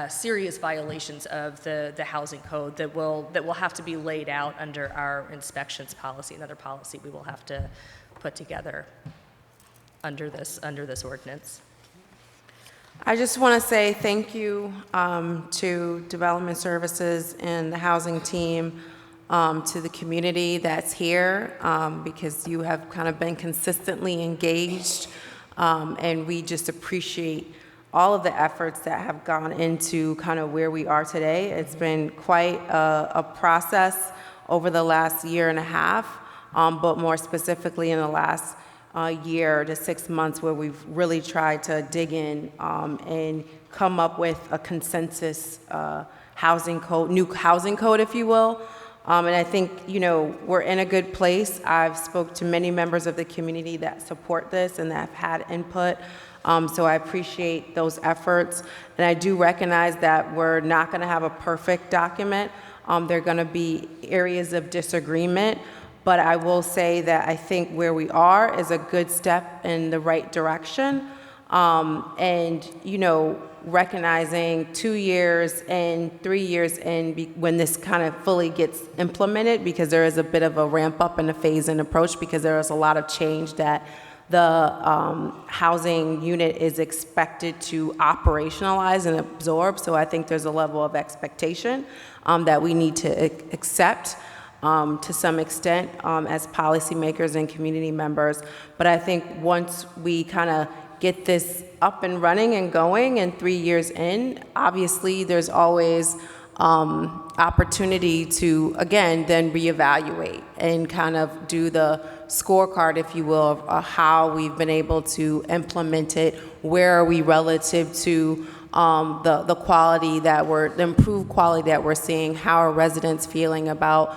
serious violations of the housing code that will have to be laid out under our inspections policy, another policy we will have to put together under this ordinance. I just want to say thank you to Development Services and the housing team, to the community that's here, because you have kind of been consistently engaged, and we just appreciate all of the efforts that have gone into kind of where we are today. It's been quite a process over the last year and a half, but more specifically in the last year to 6 months, where we've really tried to dig in and come up with a consensus housing code, new housing code, if you will. And I think, we're in a good place. I've spoke to many members of the community that support this and that have had input. So I appreciate those efforts. And I do recognize that we're not going to have a perfect document. There are going to be areas of disagreement. But I will say that I think where we are is a good step in the right direction. And, recognizing 2 years and 3 years in when this kind of fully gets implemented, because there is a bit of a ramp up in the phase-in approach, because there is a lot of change that the housing unit is expected to operationalize and absorb. So I think there's a level of expectation that we need to accept. to some extent as policymakers and community members. But I think once we kind of get this up and running and going and 3 years in, obviously there's always opportunity to, again, then reevaluate and kind of do the scorecard, if you will, of how we've been able to implement it, where are we relative to the quality that the improved quality that we're seeing, how are residents feeling about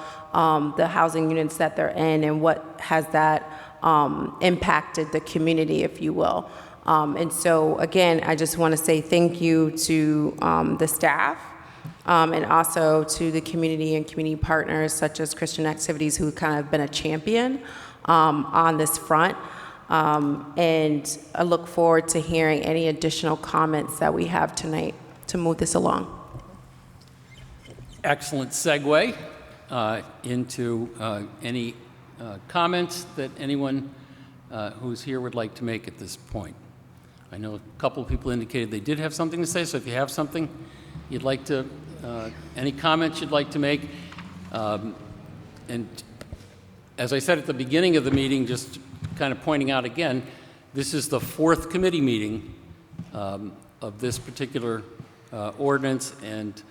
the housing units that they're in, and what has that impacted the community, if you will. And so, again, I just want to say thank you to the staff and also to the community and community partners such as Christian Activities, who kind of been a champion on this front. And I look forward to hearing any additional comments that we have tonight to move this along. Excellent segue into any comments that anyone who's here would like to make at this point. I know a couple of people indicated they did have something to say, so if you have something you'd like to, any comments you'd like to make, and as I said at the beginning of the meeting, just kind of pointing out again, this is the 4th committee meeting of this particular ordinance, and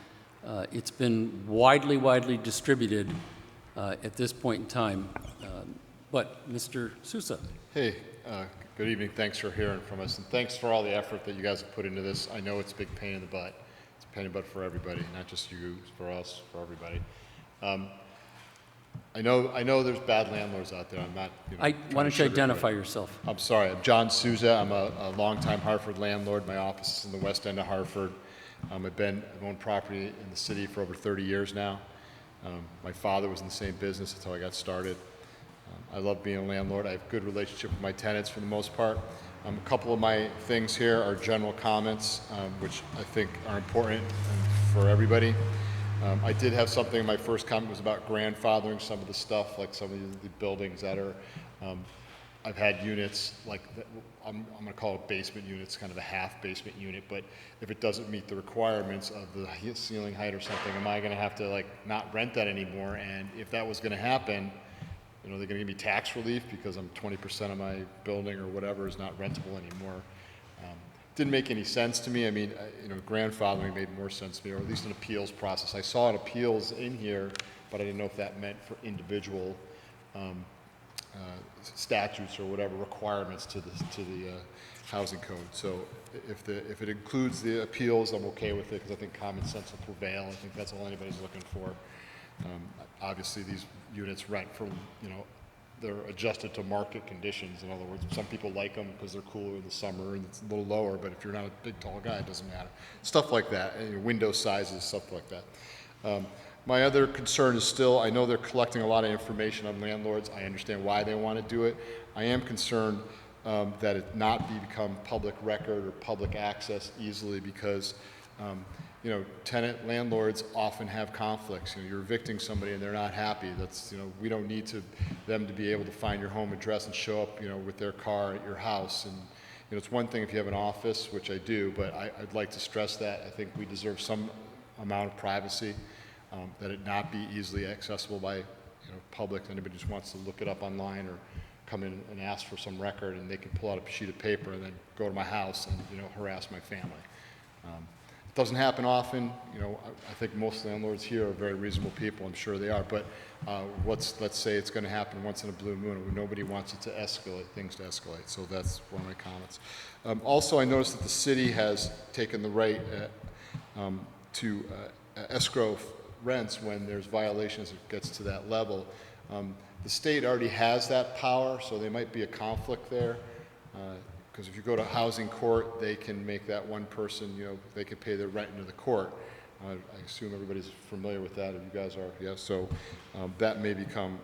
it's been widely distributed at this point in time. But Mr. Sousa. Hey, good evening. Thanks for hearing from us, and thanks for all the effort that you guys have put into this. I know it's a big pain in the butt. It's a pain in the butt for everybody, not just you, for us, for everybody. I know there's bad landlords out there. I'm not. Why don't you identify yourself? I'm sorry. I'm John Sousa. I'm a longtime Hartford landlord. My office is in the west end of Hartford. I've owned property in the city for over 30 years now. My father was in the same business. That's how I got started. I love being a landlord. I have a good relationship with my tenants for the most part. A couple of my things here are general comments, which I think are important for everybody. I did have something, my first comment was about grandfathering some of the stuff, like some of the buildings that are, I've had units like, I'm going to call it basement units, kind of a half basement unit, but if it doesn't meet the requirements of the ceiling height or something, am I going to have to like not rent that anymore? And if that was going to happen, they're going to give me tax relief because I'm 20% of my building or whatever is not rentable anymore. Didn't make any sense to me. I mean, grandfathering made more sense to me, or at least an appeals process. I saw an appeals in here, but I didn't know if that meant for individual statutes or whatever requirements to the housing code. So if it includes the appeals, I'm okay with it because I think common sense will prevail. I think that's all anybody's looking for. Obviously, these units rent from, they're adjusted to market conditions. In other words, some people like them because they're cooler in the summer and it's a little lower, but if you're not a big, tall guy, it doesn't matter. Stuff like that, and window sizes, stuff like that. My other concern is still, I know they're collecting a lot of information on landlords. I understand why they want to do it. I am concerned that it not become public record or public access easily because tenant landlords often have conflicts. You're evicting somebody and they're not happy. That's, we don't need them to be able to find your home address and show up, with their car at your house. And, it's one thing if you have an office, which I do, but I'd like to stress that I think we deserve some amount of privacy, that it not be easily accessible by, public. Anybody just wants to look it up online or come in and ask for some record and they can pull out a sheet of paper and then go to my house and, harass my family. Doesn't happen often. I think most landlords here are very reasonable people. I'm sure they are. But let's say it's going to happen once in a blue moon. Nobody wants it to escalate, things to escalate. So that's one of my comments. Also, I noticed that the city has taken the right to escrow rents when there's violations. It gets to that level. The state already has that power, so there might be a conflict there. Because if you go to housing court, they can make that one person, they can pay their rent into the court. I assume everybody's familiar with that, if you guys are, yes. So that may become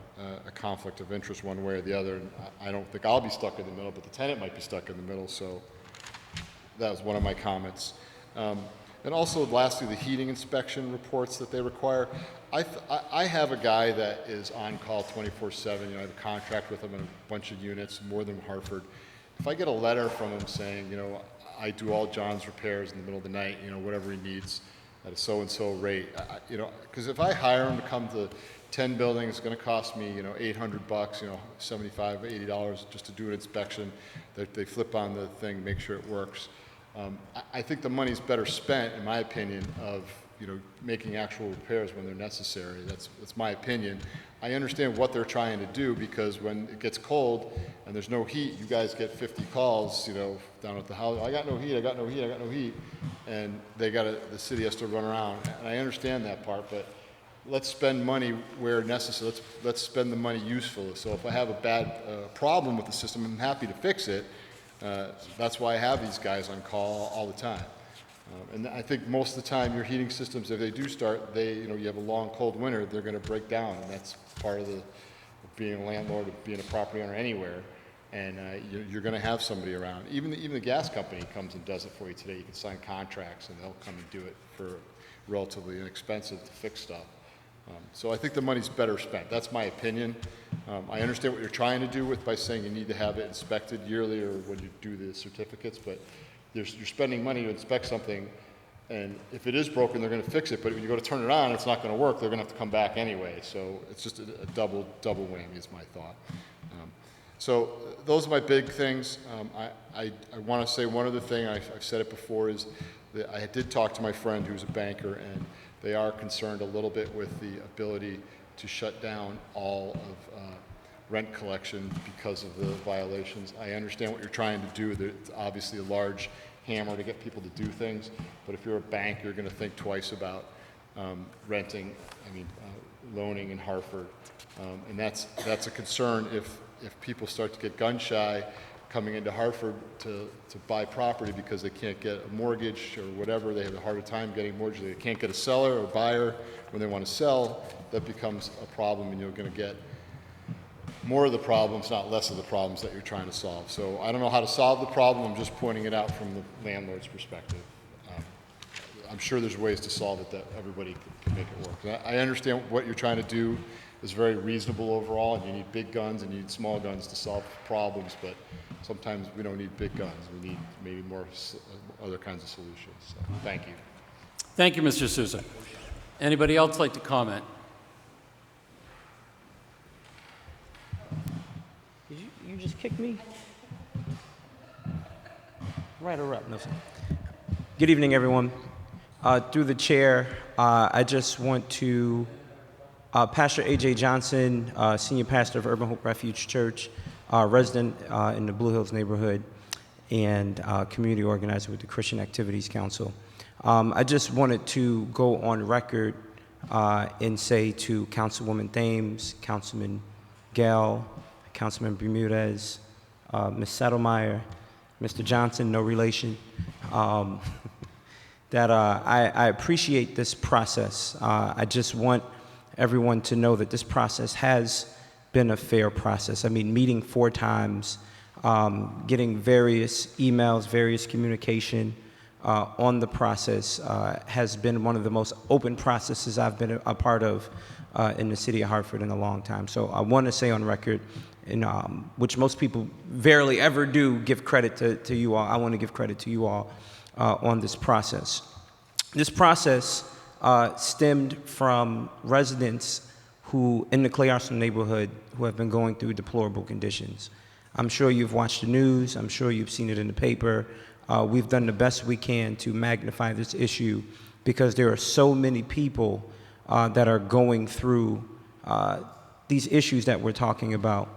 a conflict of interest one way or the other. And I don't think I'll be stuck in the middle, but the tenant might be stuck in the middle. So that was one of my comments. And also, lastly, the heating inspection reports that they require. I have a guy that is on call 24/7. I have a contract with him in a bunch of units, more than Hartford. If I get a letter from him saying, I do all John's repairs in the middle of the night, whatever he needs, at a so-and-so rate. You know, because if I hire them to come to 10 buildings, it's going to cost me, you know, $800, you know, $75, $80 just to do an inspection. They flip on the thing, make sure it works. I think the money's better spent, in my opinion, of, you know, making actual repairs when they're necessary. That's my opinion. I understand what they're trying to do, because when it gets cold and there's no heat, you guys get 50 calls, you know, down at the house. I got no heat, I got no heat, I got no heat. And the city has to run around. And I understand that part, but let's spend money where necessary. Let's spend the money usefully. So if I have a bad problem with the system, I'm happy to fix it. That's why I have these guys on call all the time. And I think most of the time your heating systems, if they do start, you know, you have a long cold winter, they're going to break down, and that's part of being a landlord, of being a property owner anywhere. And you're going to have somebody around. Even the gas company comes and does it for you today. You can sign contracts, and they'll come and do it for relatively inexpensive to fix stuff. So I think the money's better spent. That's my opinion. I understand what you're trying to do by saying you need to have it inspected yearly or when you do the certificates, but you're spending money to inspect something, and if it is broken, they're going to fix it. But when you go to turn it on, it's not going to work. They're going to have to come back anyway. So it's just a double whammy is my thought. So those are my big things. I want to say one other thing. I've said it before, is that I did talk to my friend who's a banker, and they are concerned a little bit with the ability to shut down all of rent collection because of the violations. I understand what you're trying to do. It's obviously a large hammer to get people to do things, but if you're a bank, you're going to think twice about loaning in Hartford. And that's a concern if people start to get gun shy coming into Hartford to buy property because they can't get a mortgage or whatever. They have a harder time getting a mortgage. They can't get a seller or buyer when they want to sell. That becomes a problem, and you're going to get more of the problems, not less of the problems that you're trying to solve. So I don't know how to solve the problem. I'm just pointing it out from the landlord's perspective. I'm sure there's ways to solve it that everybody can make it work. I understand what you're trying to do is very reasonable overall, and you need big guns and you need small guns to solve problems, but sometimes we don't need big guns. We need maybe more other kinds of solutions. So, thank you. Thank you, Mr. Sousa. Anybody else like to comment? Did you just kick me? Right or up? No, sir. Good evening, everyone. Through the chair, I just want to, Pastor A.J. Johnson, senior pastor of Urban Hope Refuge Church, resident in the Blue Hills neighborhood, and community organizer with the Christian Activities Council. I just wanted to go on record and say to Councilwoman Thames, Councilman Gale, Councilman Bermudez, Ms. Settlemeyer, Mr. Johnson, no relation, that I appreciate this process. I just want everyone to know that this process has been a fair process. I mean, meeting 4 times, getting various emails, various communication on the process has been one of the most open processes I've been a part of in the city of Hartford in a long time. So I want to say on record, and which most people rarely ever do, give credit to you all. I want to give credit to you all on this process. This process stemmed from residents who, in the Clay Arsenal neighborhood, who have been going through deplorable conditions. I'm sure you've watched the news. I'm sure you've seen it in the paper. We've done the best we can to magnify this issue because there are so many people that are going through these issues that we're talking about.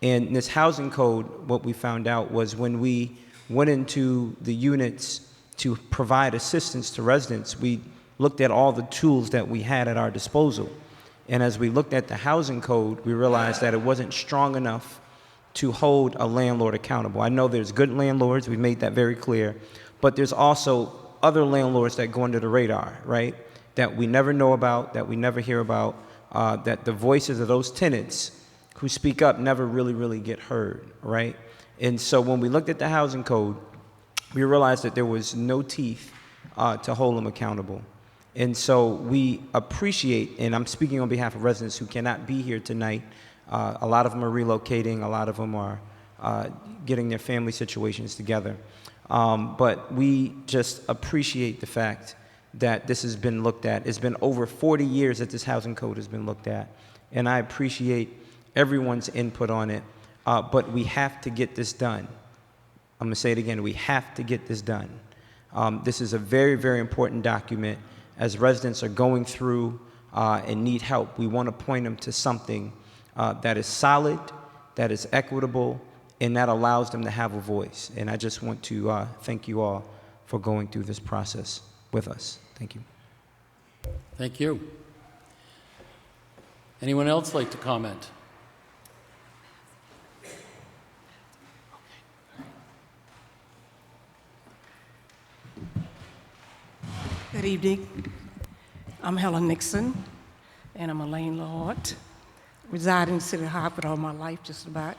And this housing code, what we found out was when we went into the units to provide assistance to residents, we looked at all the tools that we had at our disposal. And as we looked at the housing code, we realized that it wasn't strong enough to hold a landlord accountable. I know there's good landlords, we made that very clear, but there's also other landlords that go under the radar, right? That we never know about, that we never hear about, that the voices of those tenants who speak up never really get heard, right? And so when we looked at the housing code, we realized that there was no teeth to hold them accountable. And so we appreciate, and I'm speaking on behalf of residents who cannot be here tonight. A lot of them are relocating, a lot of them are getting their family situations together. But we just appreciate the fact that this has been looked at. It's been over 40 years that this housing code has been looked at, and I appreciate everyone's input on it, but we have to get this done. I'm going to say it again, we have to get this done. This is a very, very important document. As residents are going through and need help, we want to point them to something that is solid, that is equitable, and that allows them to have a voice. And I just want to thank you all for going through this process with us. Thank you. Thank you. Anyone else like to comment? Good evening. I'm Helen Nixon, and I'm a landlord. Reside in the city of Hartford all my life, just about.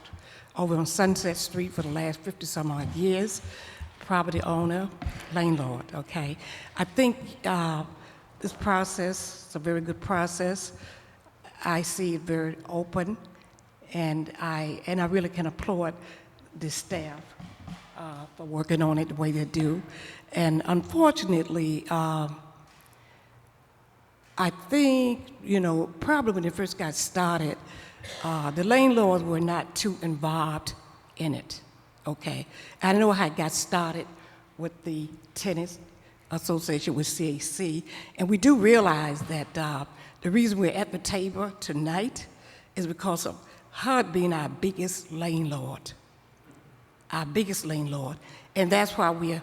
Over on Sunset Street for the last 50-some-odd years. Property owner, landlord, okay? I think this process is a very good process. I see it very open, and I really can applaud the staff for working on it the way they do. And unfortunately, I think, probably when it first got started, the landlords were not too involved in it, okay? I know how it got started with the Tenants Association with CAC, and we do realize that the reason we're at the table tonight is because of HUD being our biggest landlord, and that's why we're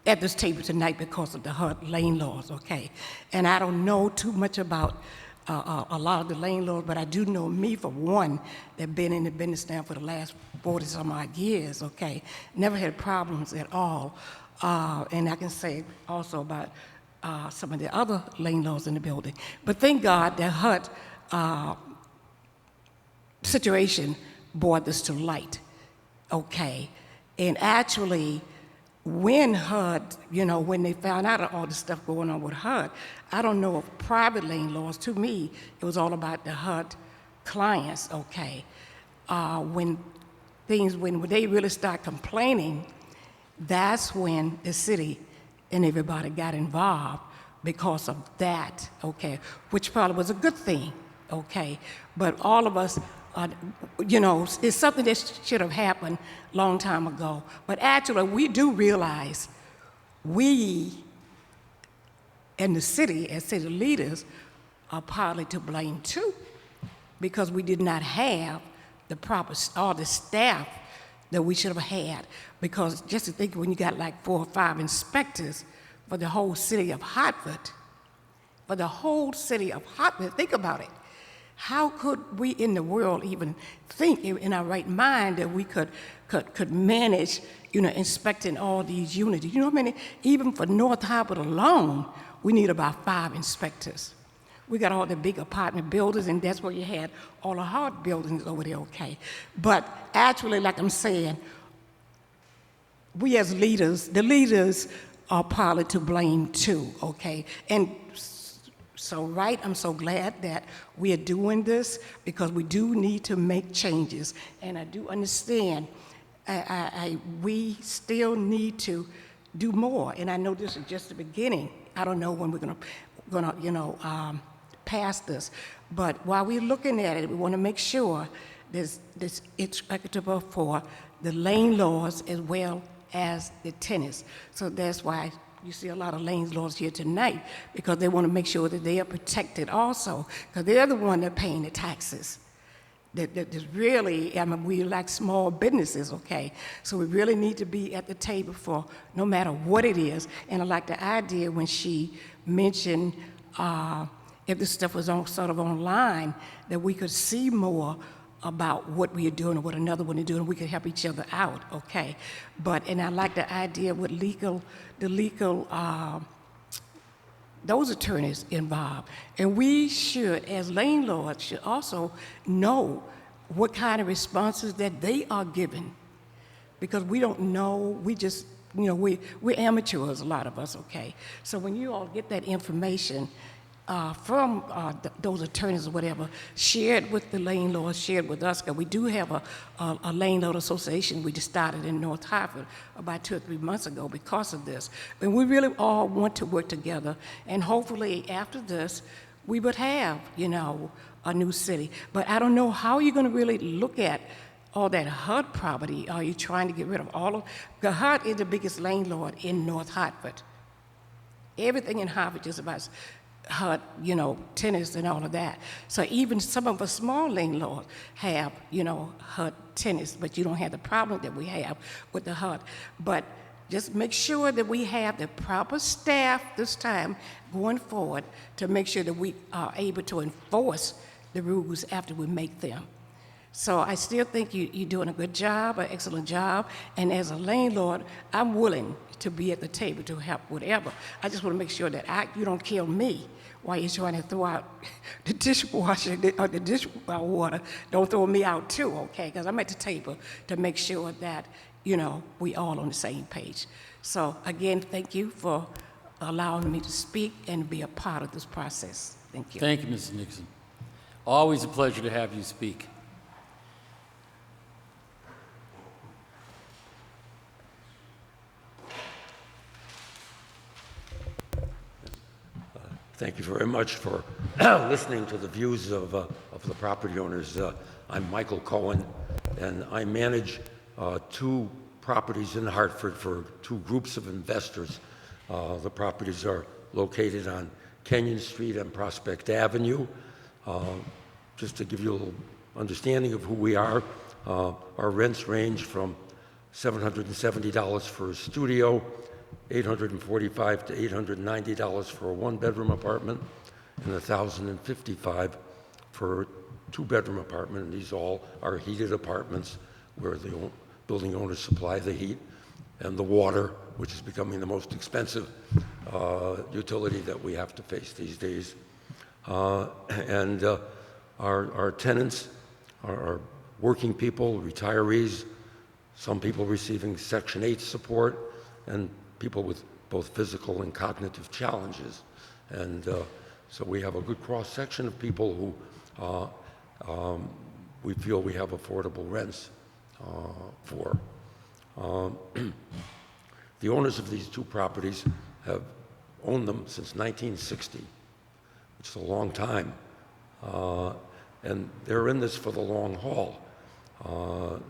at this table tonight, because of the HUD landlords, okay? And I don't know too much about a lot of the landlords, but I do know me, for one, that been in the business now for the last 40-some-odd years, okay? Never had problems at all. And I can say also about some of the other landlords in the building. But thank God that HUD situation brought this to light, okay? And actually, when HUD, when they found out all the stuff going on with HUD, I don't know of private landlords. To me, it was all about the HUD clients, okay? When they really start complaining, that's when the city and everybody got involved because of that, okay? Which probably was a good thing, okay? But all of us, it's something that should have happened a long time ago. But actually, we do realize we and the city, as city leaders, are partly to blame too, because we did not have all the staff that we should have had. Because just to think, when you got like 4 or 5 inspectors for the whole city of Hartford, think about it. How could we in the world even think in our right mind that we could manage, inspecting all these units? You know how many? Even for North Hartford alone, we need about 5 inspectors. We got all the big apartment buildings, and that's where you had all the hard buildings over there, okay? But actually, like I'm saying, we as leaders, the leaders are partly to blame too, okay? And so, I'm so glad that we are doing this, because we do need to make changes. And I do understand we still need to do more. And I know this is just the beginning. I don't know when we're gonna pass this. But while we're looking at it, we want to make sure it's equitable for the landlords as well as the tenants. So that's why you see a lot of landlords here tonight, because they want to make sure that they are protected also, because they're the one that are paying the taxes. That really, we like small businesses, okay? So we really need to be at the table for no matter what it is. And I like the idea when she mentioned if this stuff was sort of online, that we could see more about what we are doing or what another one is doing, we could help each other out, okay? And I like the idea with those attorneys involved. And we should, as landlords, should also know what kind of responses that they are given, because we don't know, we just, we're amateurs, a lot of us, okay? So when you all get that information, from those attorneys or whatever, shared with the landlords, shared with us, because we do have a landlord association we just started in North Hartford about 2 or 3 months ago because of this. And we really all want to work together, and hopefully after this, we would have, you know, a new city. But I don't know how you're going to really look at all that HUD property. Are you trying to get rid of all of, the HUD is the biggest landlord in North Hartford. Everything in Hartford just about HUD, you know, tenants and all of that. So even some of the small landlords have, you know, HUD tenants, but you don't have the problem that we have with the HUD. But just make sure that we have the proper staff this time going forward to make sure that we are able to enforce the rules after we make them. So I still think you're doing a good job, an excellent job, and as a landlord, I'm willing to be at the table to help whatever. I just want to make sure that you don't kill me while you're trying to throw out the dishwasher or the dishwater. Don't throw me out too, okay? Because I'm at the table to make sure that, you know, we all on the same page. So again, thank you for allowing me to speak and be a part of this process. Thank you. Thank you, Mrs. Nixon. Always a pleasure to have you speak. Thank you very much for listening to the views of the property owners. I'm Michael Cohen, and I manage 2 properties in Hartford for 2 groups of investors. The properties are located on Kenyon Street and Prospect Avenue. Just to give you a little understanding of who we are, our rents range from $770 for a studio, $845 to $890 for a 1-bedroom apartment, and $1,055 for a 2-bedroom apartment. And these all are heated apartments where the building owners supply the heat and the water, which is becoming the most expensive utility that we have to face these days. And our tenants are working people, retirees, some people receiving Section 8 support, and people with both physical and cognitive challenges. And so we have a good cross-section of people who we feel we have affordable rents for. The owners of these 2 properties have owned them since 1960, which is a long time. And they're in this for the long haul,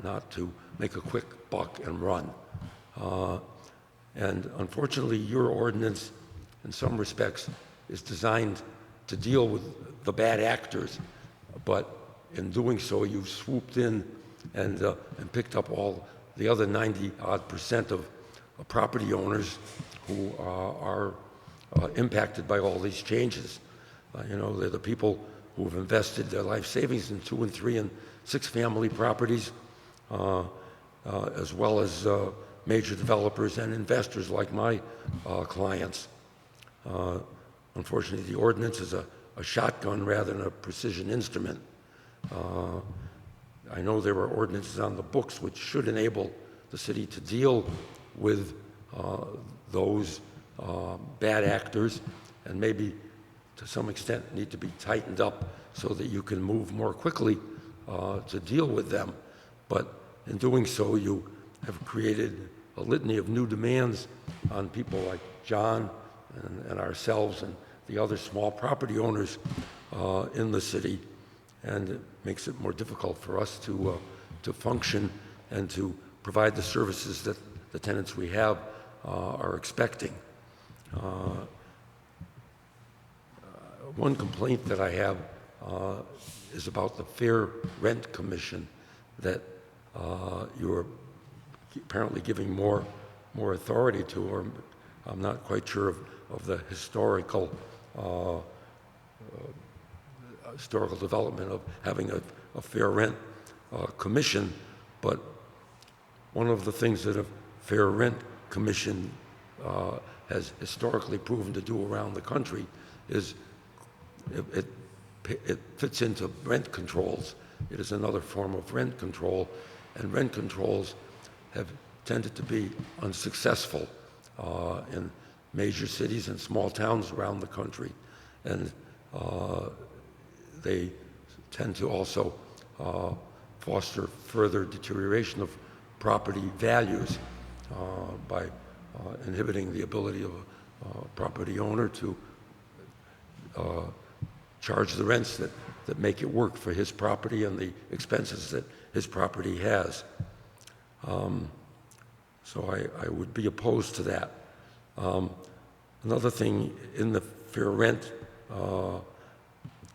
not to make a quick buck and run. And unfortunately, your ordinance, in some respects, is designed to deal with the bad actors, but in doing so, you've swooped in and picked up all the other 90-odd% of property owners who are impacted by all these changes. You know, they're the people who have invested their life savings in 2 and 3 and 6 family properties, as well as major developers and investors like my clients. Unfortunately, the ordinance is a shotgun rather than a precision instrument. I know there are ordinances on the books which should enable the city to deal with those bad actors, and maybe to some extent need to be tightened up so that you can move more quickly to deal with them. But in doing so, you have created a litany of new demands on people like John and ourselves and the other small property owners in the city, and it makes it more difficult for us to function and to provide the services that the tenants we have are expecting. One complaint that I have is about the Fair Rent Commission that you're apparently giving more authority to, or I'm not quite sure of the historical development of having a fair rent commission. But one of the things that a Fair Rent Commission has historically proven to do around the country is it fits into rent controls. It is another form of rent control, and rent controls have tended to be unsuccessful in major cities and small towns around the country. And they tend to also foster further deterioration of property values by inhibiting the ability of a property owner to charge the rents that make it work for his property and the expenses that his property has. So I would be opposed to that. Another thing, in the fair rent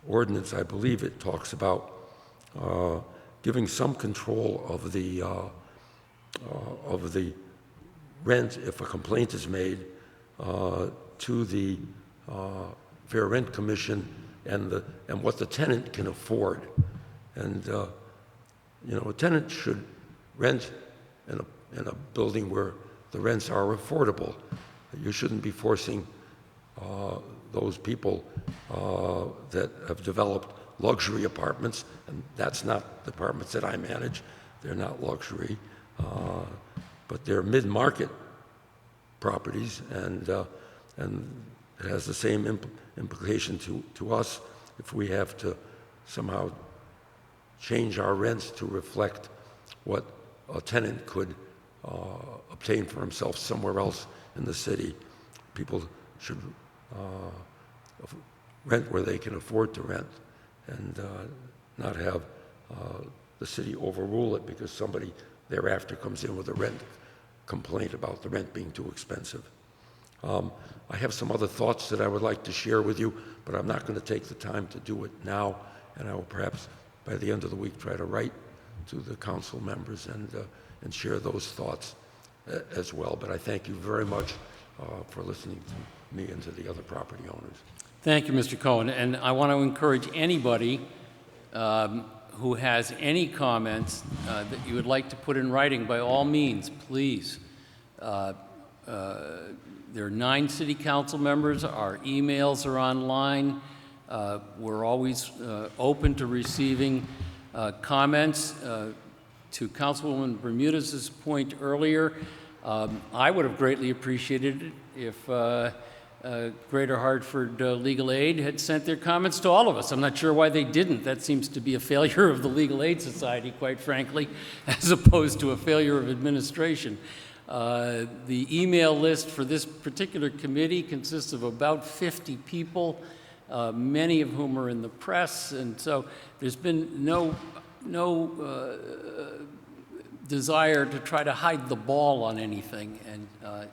ordinance, I believe it talks about giving some control of the rent if a complaint is made to the Fair Rent Commission and what the tenant can afford. And a tenant should rent in a building where the rents are affordable. You shouldn't be forcing those people that have developed luxury apartments, and that's not the apartments that I manage. They're not luxury, but they're mid-market properties, and it has the same implication to us if we have to somehow change our rents to reflect what a tenant could obtain for himself somewhere else in the city. People should rent where they can afford to rent, and not have the city overrule it because somebody thereafter comes in with a rent complaint about the rent being too expensive. I have some other thoughts that I would like to share with you, but I'm not going to take the time to do it now, and I will perhaps by the end of the week try to write to the council members and share those thoughts as well. But I thank you very much for listening to me and to the other property owners. Thank you, Mr. Cohen. And I want to encourage anybody who has any comments that you would like to put in writing, by all means, please. There are 9 city council members. Our emails are online. We're always open to receiving comments. To Councilwoman Bermudez's point earlier, I would have greatly appreciated it if Greater Hartford Legal Aid had sent their comments to all of us. I'm not sure why they didn't. That seems to be a failure of the Legal Aid Society, quite frankly, as opposed to a failure of administration. The email list for this particular committee consists of about 50 people, many of whom are in the press, and so there's been no desire to try to hide the ball on anything. And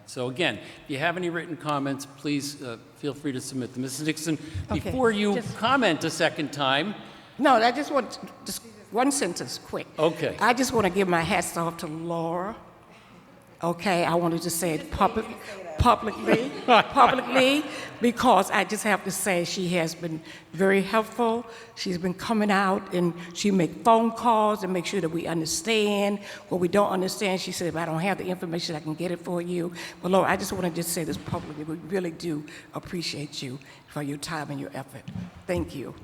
so again, if you have any written comments, please feel free to submit them. Mrs. Dixon, Okay, before you comment a second time. No, I just want, just one sentence, quick. Okay. I just want to give my hats off to Laura. Okay, I wanted to say it publicly, because I just have to say she has been very helpful. She's been coming out and she make phone calls and make sure that we understand. What we don't understand, she said, if I don't have the information, I can get it for you. But Laura, I just want to just say this publicly. We really do appreciate you for your time and your effort. Thank you.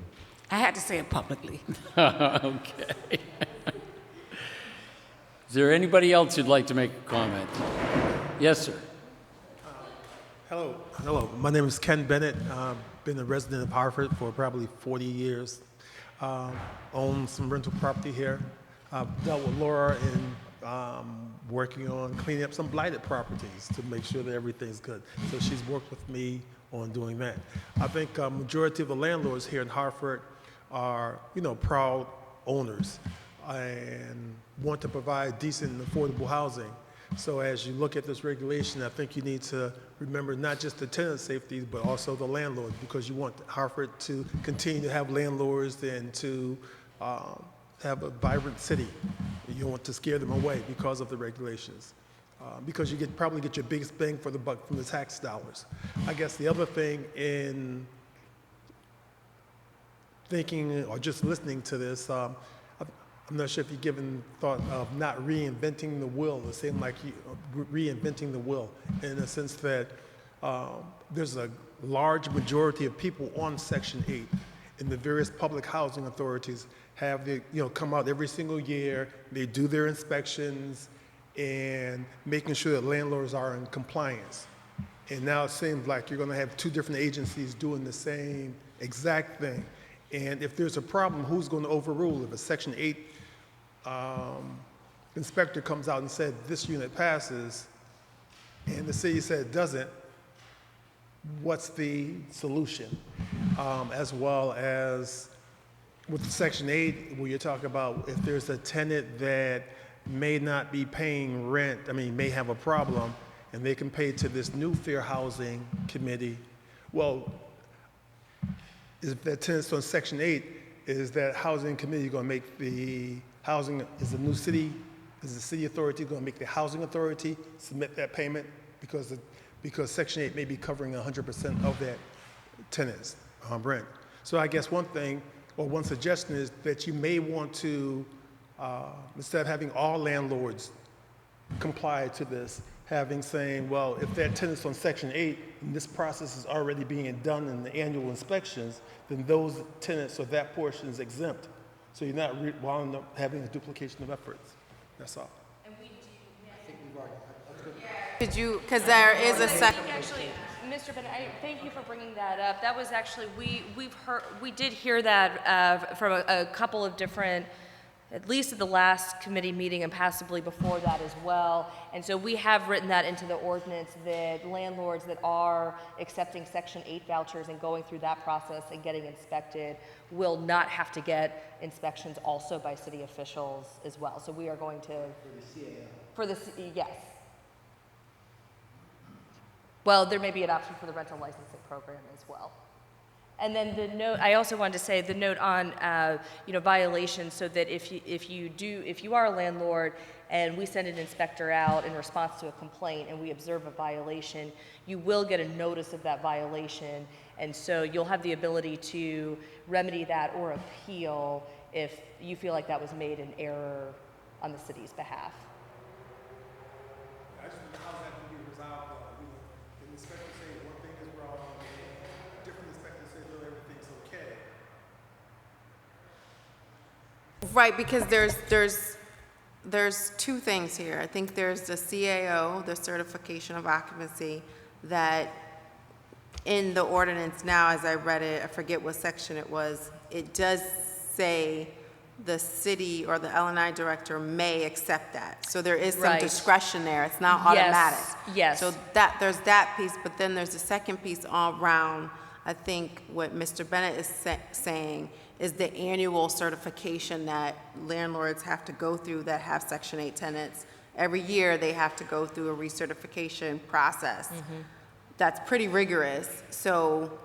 I had to say it publicly. Okay. Is there anybody else who'd like to make a comment? Yes, sir. Hello. My name is Ken Bennett. Been a resident of Hartford for probably 40 years. Own some rental property here. Dealt with Laura in working on cleaning up some blighted properties to make sure that everything's good. So she's worked with me on doing that. I think a majority of the landlords here in Hartford are, proud owners and want to provide decent and affordable housing. So as you look at this regulation, I think you need to remember not just the tenant safety, but also the landlords, because you want Hartford to continue to have landlords and to have a vibrant city. You don't want to scare them away because of the regulations, because you probably get your biggest bang for the buck from the tax dollars. I guess the other thing in thinking or just listening to this, I'm not sure if you've given thought of not reinventing the wheel. It seemed like reinventing the wheel in the sense that there's a large majority of people on Section 8 in the various public housing authorities have the, come out every single year. They do their inspections and making sure that landlords are in compliance. And now it seems like you're going to have 2 different agencies doing the same exact thing. And if there's a problem, who's going to overrule? If a Section 8 inspector comes out and said this unit passes, and the city said it doesn't, what's the solution? As well as with Section 8, where you talk about if there's a tenant that may not be paying rent, may have a problem, and they can pay to this new Fair Housing Committee. Well, if that tenant's on Section 8, is that housing committee going to make the housing, is the city authority going to make the housing authority submit that payment? Because Section 8 may be covering 100% of that tenant's rent. So I guess one thing, or one suggestion is that you may want to, instead of having all landlords comply to this, saying, well, if that tenant's on Section 8 and this process is already being done in the annual inspections, then those tenants or that portion is exempt. So you're not wound up having a duplication of efforts. That's all. Could you, because there is a second. Actually, Mr. Bennett, thank you for bringing that up. That was actually, we did hear that from a couple of different, at least at the last committee meeting and possibly before that as well. And so we have written that into the ordinance that landlords that are accepting Section 8 vouchers and going through that process and getting inspected will not have to get inspections also by city officials as well. So we are going to. For the CAO. Yes. Well, there may be an option for the rental licensing program as well. And then the note, I also wanted to say the note on, violations, so that if you are a landlord and we send an inspector out in response to a complaint and we observe a violation, you will get a notice of that violation, and so you'll have the ability to remedy that or appeal if you feel like that was made in error on the city's behalf. Right, because there's two things here. I think there's the CAO, the certification of occupancy, that in the ordinance now, as I read it, I forget what section it was, it does say the city or the L&I director may accept that. So there is some Right. discretion there. It's not automatic. Yes. So there's that piece, but then there's the second piece all around. I think what Mr. Bennett is saying is the annual certification that landlords have to go through that have Section 8 tenants. Every year, they have to go through a recertification process. Mm-hmm. That's pretty rigorous. So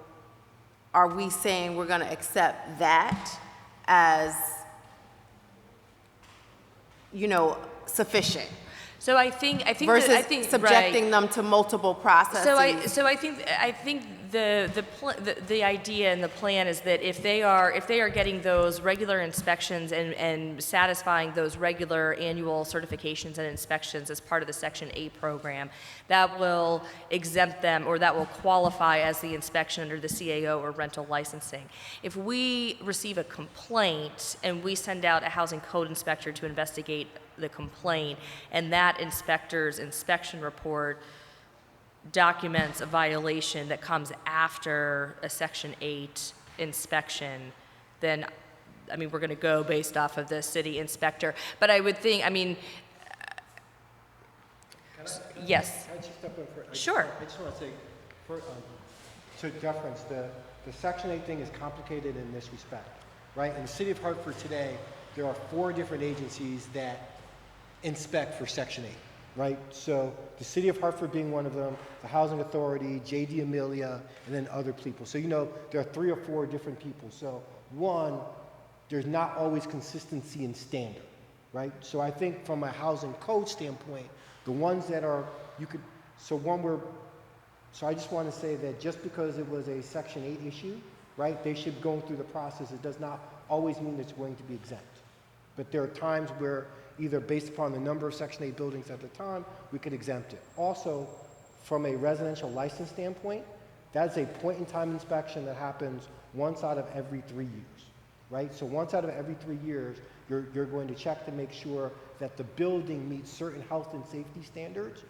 are we saying we're going to accept that as, sufficient? So I think Versus subjecting them to multiple processes. So I think the idea and the plan is that if they are getting those regular inspections and satisfying those regular annual certifications and inspections as part of the Section 8 program, that will exempt them, or that will qualify as the inspection under the CAO or rental licensing. If we receive a complaint and we send out a housing code inspector to investigate the complaint, and that inspector's inspection report documents a violation that comes after a Section 8 inspection, then, we're going to go based off of the city inspector. But I would think, yes. Can I just step in for? Sure. I just want to say, to deference, the Section 8 thing is complicated in this respect, right? In the city of Hartford today, there are 4 different agencies that inspect for Section 8, right? So the city of Hartford being one of them, the Housing Authority, J.D. Amelia, and then other people. So there are 3 or 4 different people. So one, there's not always consistency in standard, right? So I think from a housing code standpoint, the ones that are, so I just want to say that just because it was a Section 8 issue, right, they should go through the process. It does not always mean it's going to be exempt. But there are times where either based upon the number of Section 8 buildings at the time, we could exempt it. Also, from a residential license standpoint, that's a point-in-time inspection that happens once out of every 3 years, right? So once out of every 3 years, you're going to check to make sure that the building meets certain health and safety standards.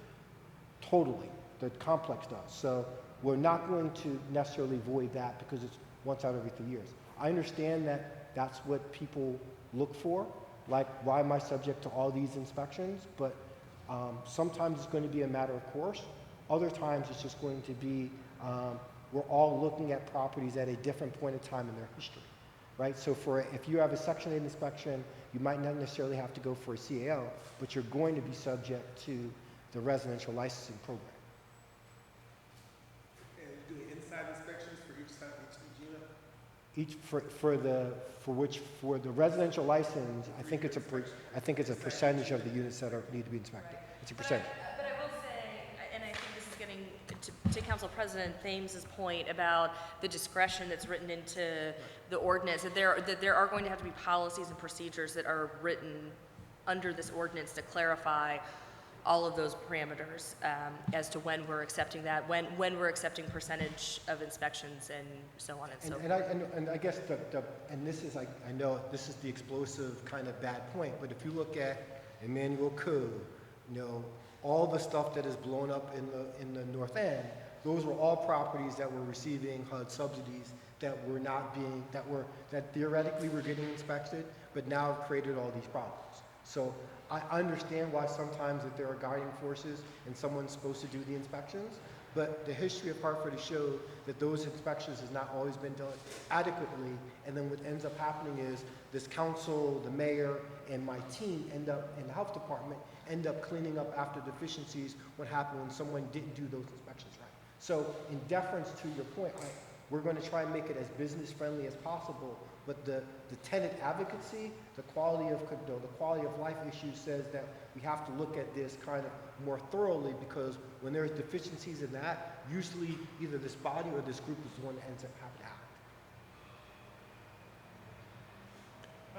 Totally, the complex does. So we're not going to necessarily void that because once out every 3 years. I understand that that's what people look for, like why am I subject to all these inspections, but sometimes it's going to be a matter of course. Other times it's just going to be, we're all looking at properties at a different point in time in their history, right? So if you have a Section 8 inspection, you might not necessarily have to go for a CAO, but you're going to be subject to the residential licensing program. And do inside inspections for each side, each unit? For the residential license, I think it's a percentage of the units that need to be inspected. It's a percentage. But I will say, and I think this is getting to Council President Thames's point about the discretion that's written into the ordinance, that there are going to have to be policies and procedures that are written under this ordinance to clarify all of those parameters as to when we're accepting that, when we're accepting percentage of inspections and so on and so forth. And I guess and this is, I know this is the explosive kind of bad point, but if you look at Emmanuel Code, all the stuff that is blown up in the North End, those were all properties that were receiving HUD subsidies that were not being, that theoretically were getting inspected, but now have created all these problems. So I understand why sometimes that there are guiding forces and someone's supposed to do the inspections, but the history of Hartford has showed that those inspections has not always been done adequately, and then what ends up happening is this council, the mayor, and my team in the health department end up cleaning up after deficiencies what happened when someone didn't do those inspections right. So in deference to your point, we're going to try and make it as business friendly as possible, but the tenant advocacy, the quality of life issue says that we have to look at this kind of more thoroughly, because when there's deficiencies in that, usually either this body or this group is the one that ends up having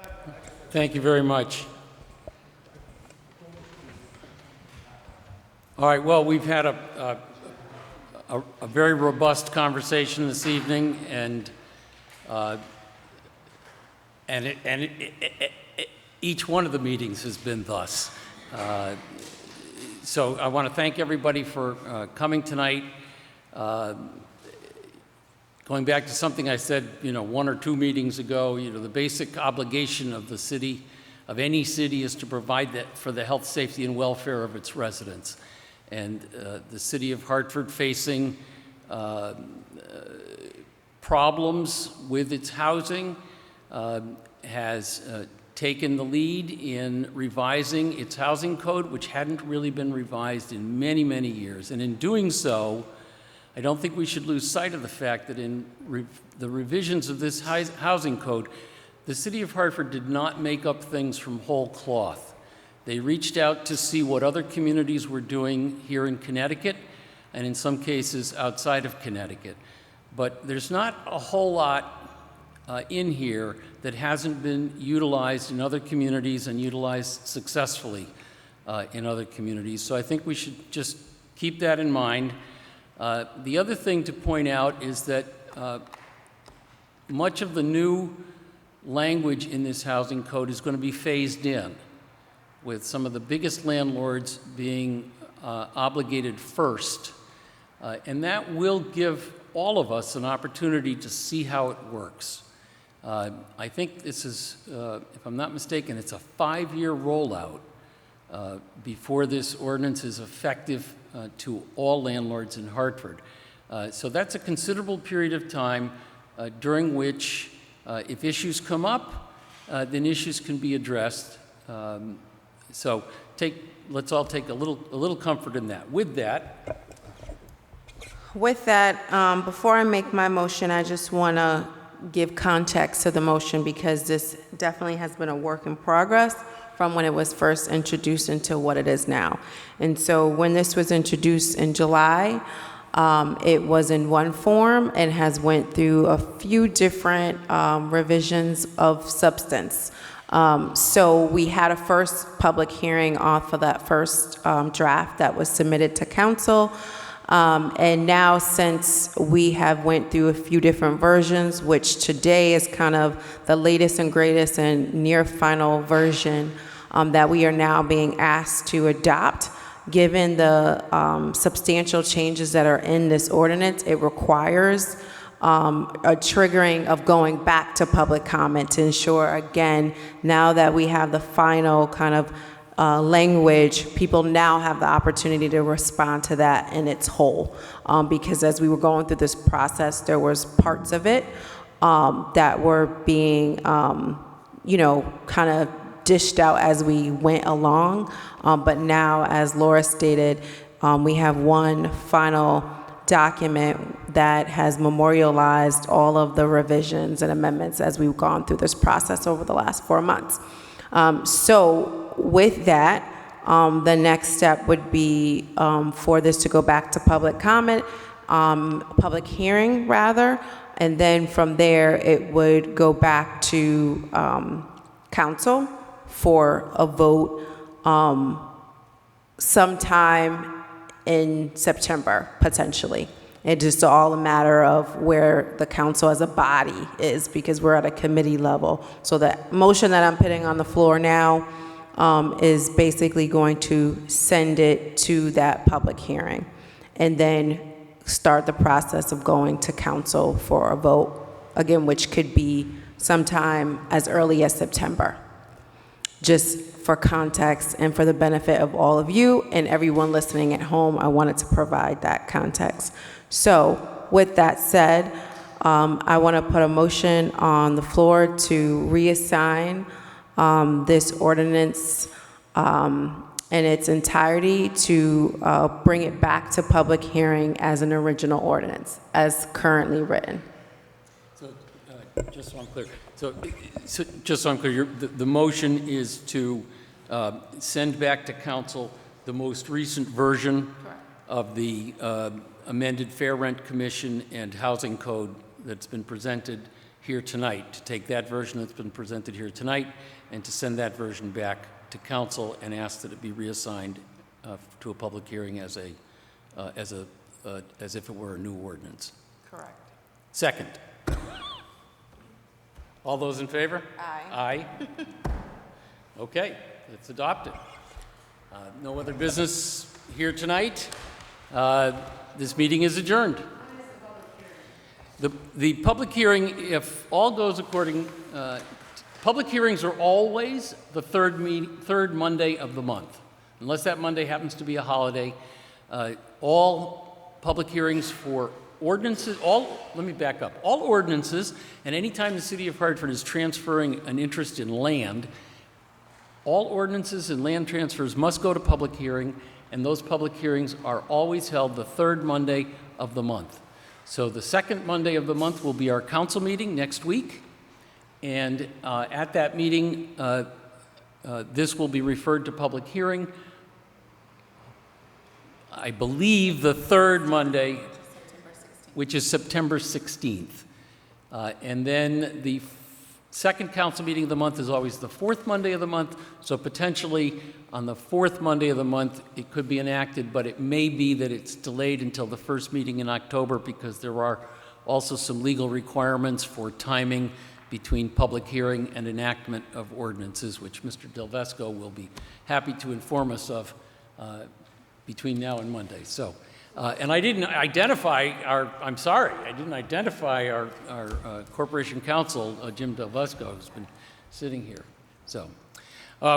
to act. Thank you very much. All right, well, we've had a very robust conversation this evening, and each one of the meetings has been thus. So I want to thank everybody for coming tonight. Going back to something I said, 1 or 2 meetings ago, the basic obligation of the city, of any city, is to provide that for the health, safety, and welfare of its residents. And the city of Hartford, facing problems with its housing, has taken the lead in revising its housing code, which hadn't really been revised in many, many years. And in doing so, I don't think we should lose sight of the fact that in the revisions of this housing code, the city of Hartford did not make up things from whole cloth. They reached out to see what other communities were doing here in Connecticut, and in some cases outside of Connecticut. But there's not a whole lot in here that hasn't been utilized in other communities and utilized successfully in other communities. So I think we should just keep that in mind. The other thing to point out is that much of the new language in this housing code is going to be phased in, with some of the biggest landlords being obligated first. And that will give all of us an opportunity to see how it works. I think this is, if I'm not mistaken, it's a 5-year rollout before this ordinance is effective to all landlords in Hartford. So that's a considerable period of time during which, if issues come up, then issues can be addressed. So let's all take a little comfort in that. With that, Before I make my motion, I just want to give context to the motion, because this definitely has been a work in progress from when it was first introduced into what it is now. And so when this was introduced in July, it was in one form and has went through a few different revisions of substance. So we had a first public hearing off of that first draft that was submitted to council. And now, since we have went through a few different versions, which today is kind of the latest and greatest and near final version that we are now being asked to adopt, given the substantial changes that are in this ordinance, it requires a triggering of going back to public comment to ensure, again, now that we have the final kind of language, people now have the opportunity to respond to that in its whole. Because as we were going through this process, there was parts of it that were being, kind of dished out as we went along. But now, as Laura stated, we have one final document that has memorialized all of the revisions and amendments as we've gone through this process over the last 4 months. So with that, the next step would be for this to go back to public comment, public hearing rather, and then from there it would go back to council for a vote sometime in September, potentially. It's just all a matter of where the council as a body is, because we're at a committee level. So the motion that I'm putting on the floor now is basically going to send it to that public hearing and then start the process of going to council for a vote, again, which could be sometime as early as September. Just for context and for the benefit of all of you and everyone listening at home, I wanted to provide that context. So with that said, I want to put a motion on the floor to reassign this ordinance in its entirety to bring it back to public hearing as an original ordinance, as currently written. So, just so I'm clear, just so I'm clear, the motion is to send back to council the most recent version of the amended Fair Rent Commission and Housing Code that's been presented here tonight, to take that version that's been presented here tonight and to send that version back to council and ask that it be reassigned to a public hearing as if it were a new ordinance. Correct. Second. All those in favor? Aye. Aye. Okay, it's adopted. No other business here tonight. This meeting is adjourned. The public hearing, if all goes according, public hearings are always the third Monday of the month. Unless that Monday happens to be a holiday, all public hearings for ordinances, let me back up. All ordinances, and anytime the city of Hartford is transferring an interest in land, all ordinances and land transfers must go to public hearing, and those public hearings are always held the third Monday of the month. So the second Monday of the month will be our council meeting next week, and at that meeting, this will be referred to public hearing. I believe the third Monday, which is September 16th. And then the second council meeting of the month is always the fourth Monday of the month, so potentially on the fourth Monday of the month, it could be enacted, but it may be that it's delayed until the first meeting in October because there are also some legal requirements for timing between public hearing and enactment of ordinances, which Mr. Delvesco will be happy to inform us of between now and Monday. So, and I didn't identify our Corporation Counsel, Jim Delvesco, who's been sitting here. So,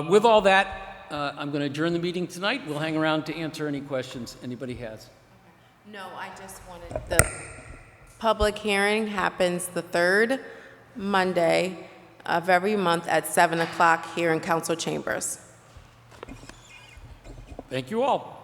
with all that, I'm going to adjourn the meeting tonight. We'll hang around to answer any questions anybody has. No, I just wanted, the public hearing happens the third Monday of every month at 7 o'clock here in council chambers. Thank you all.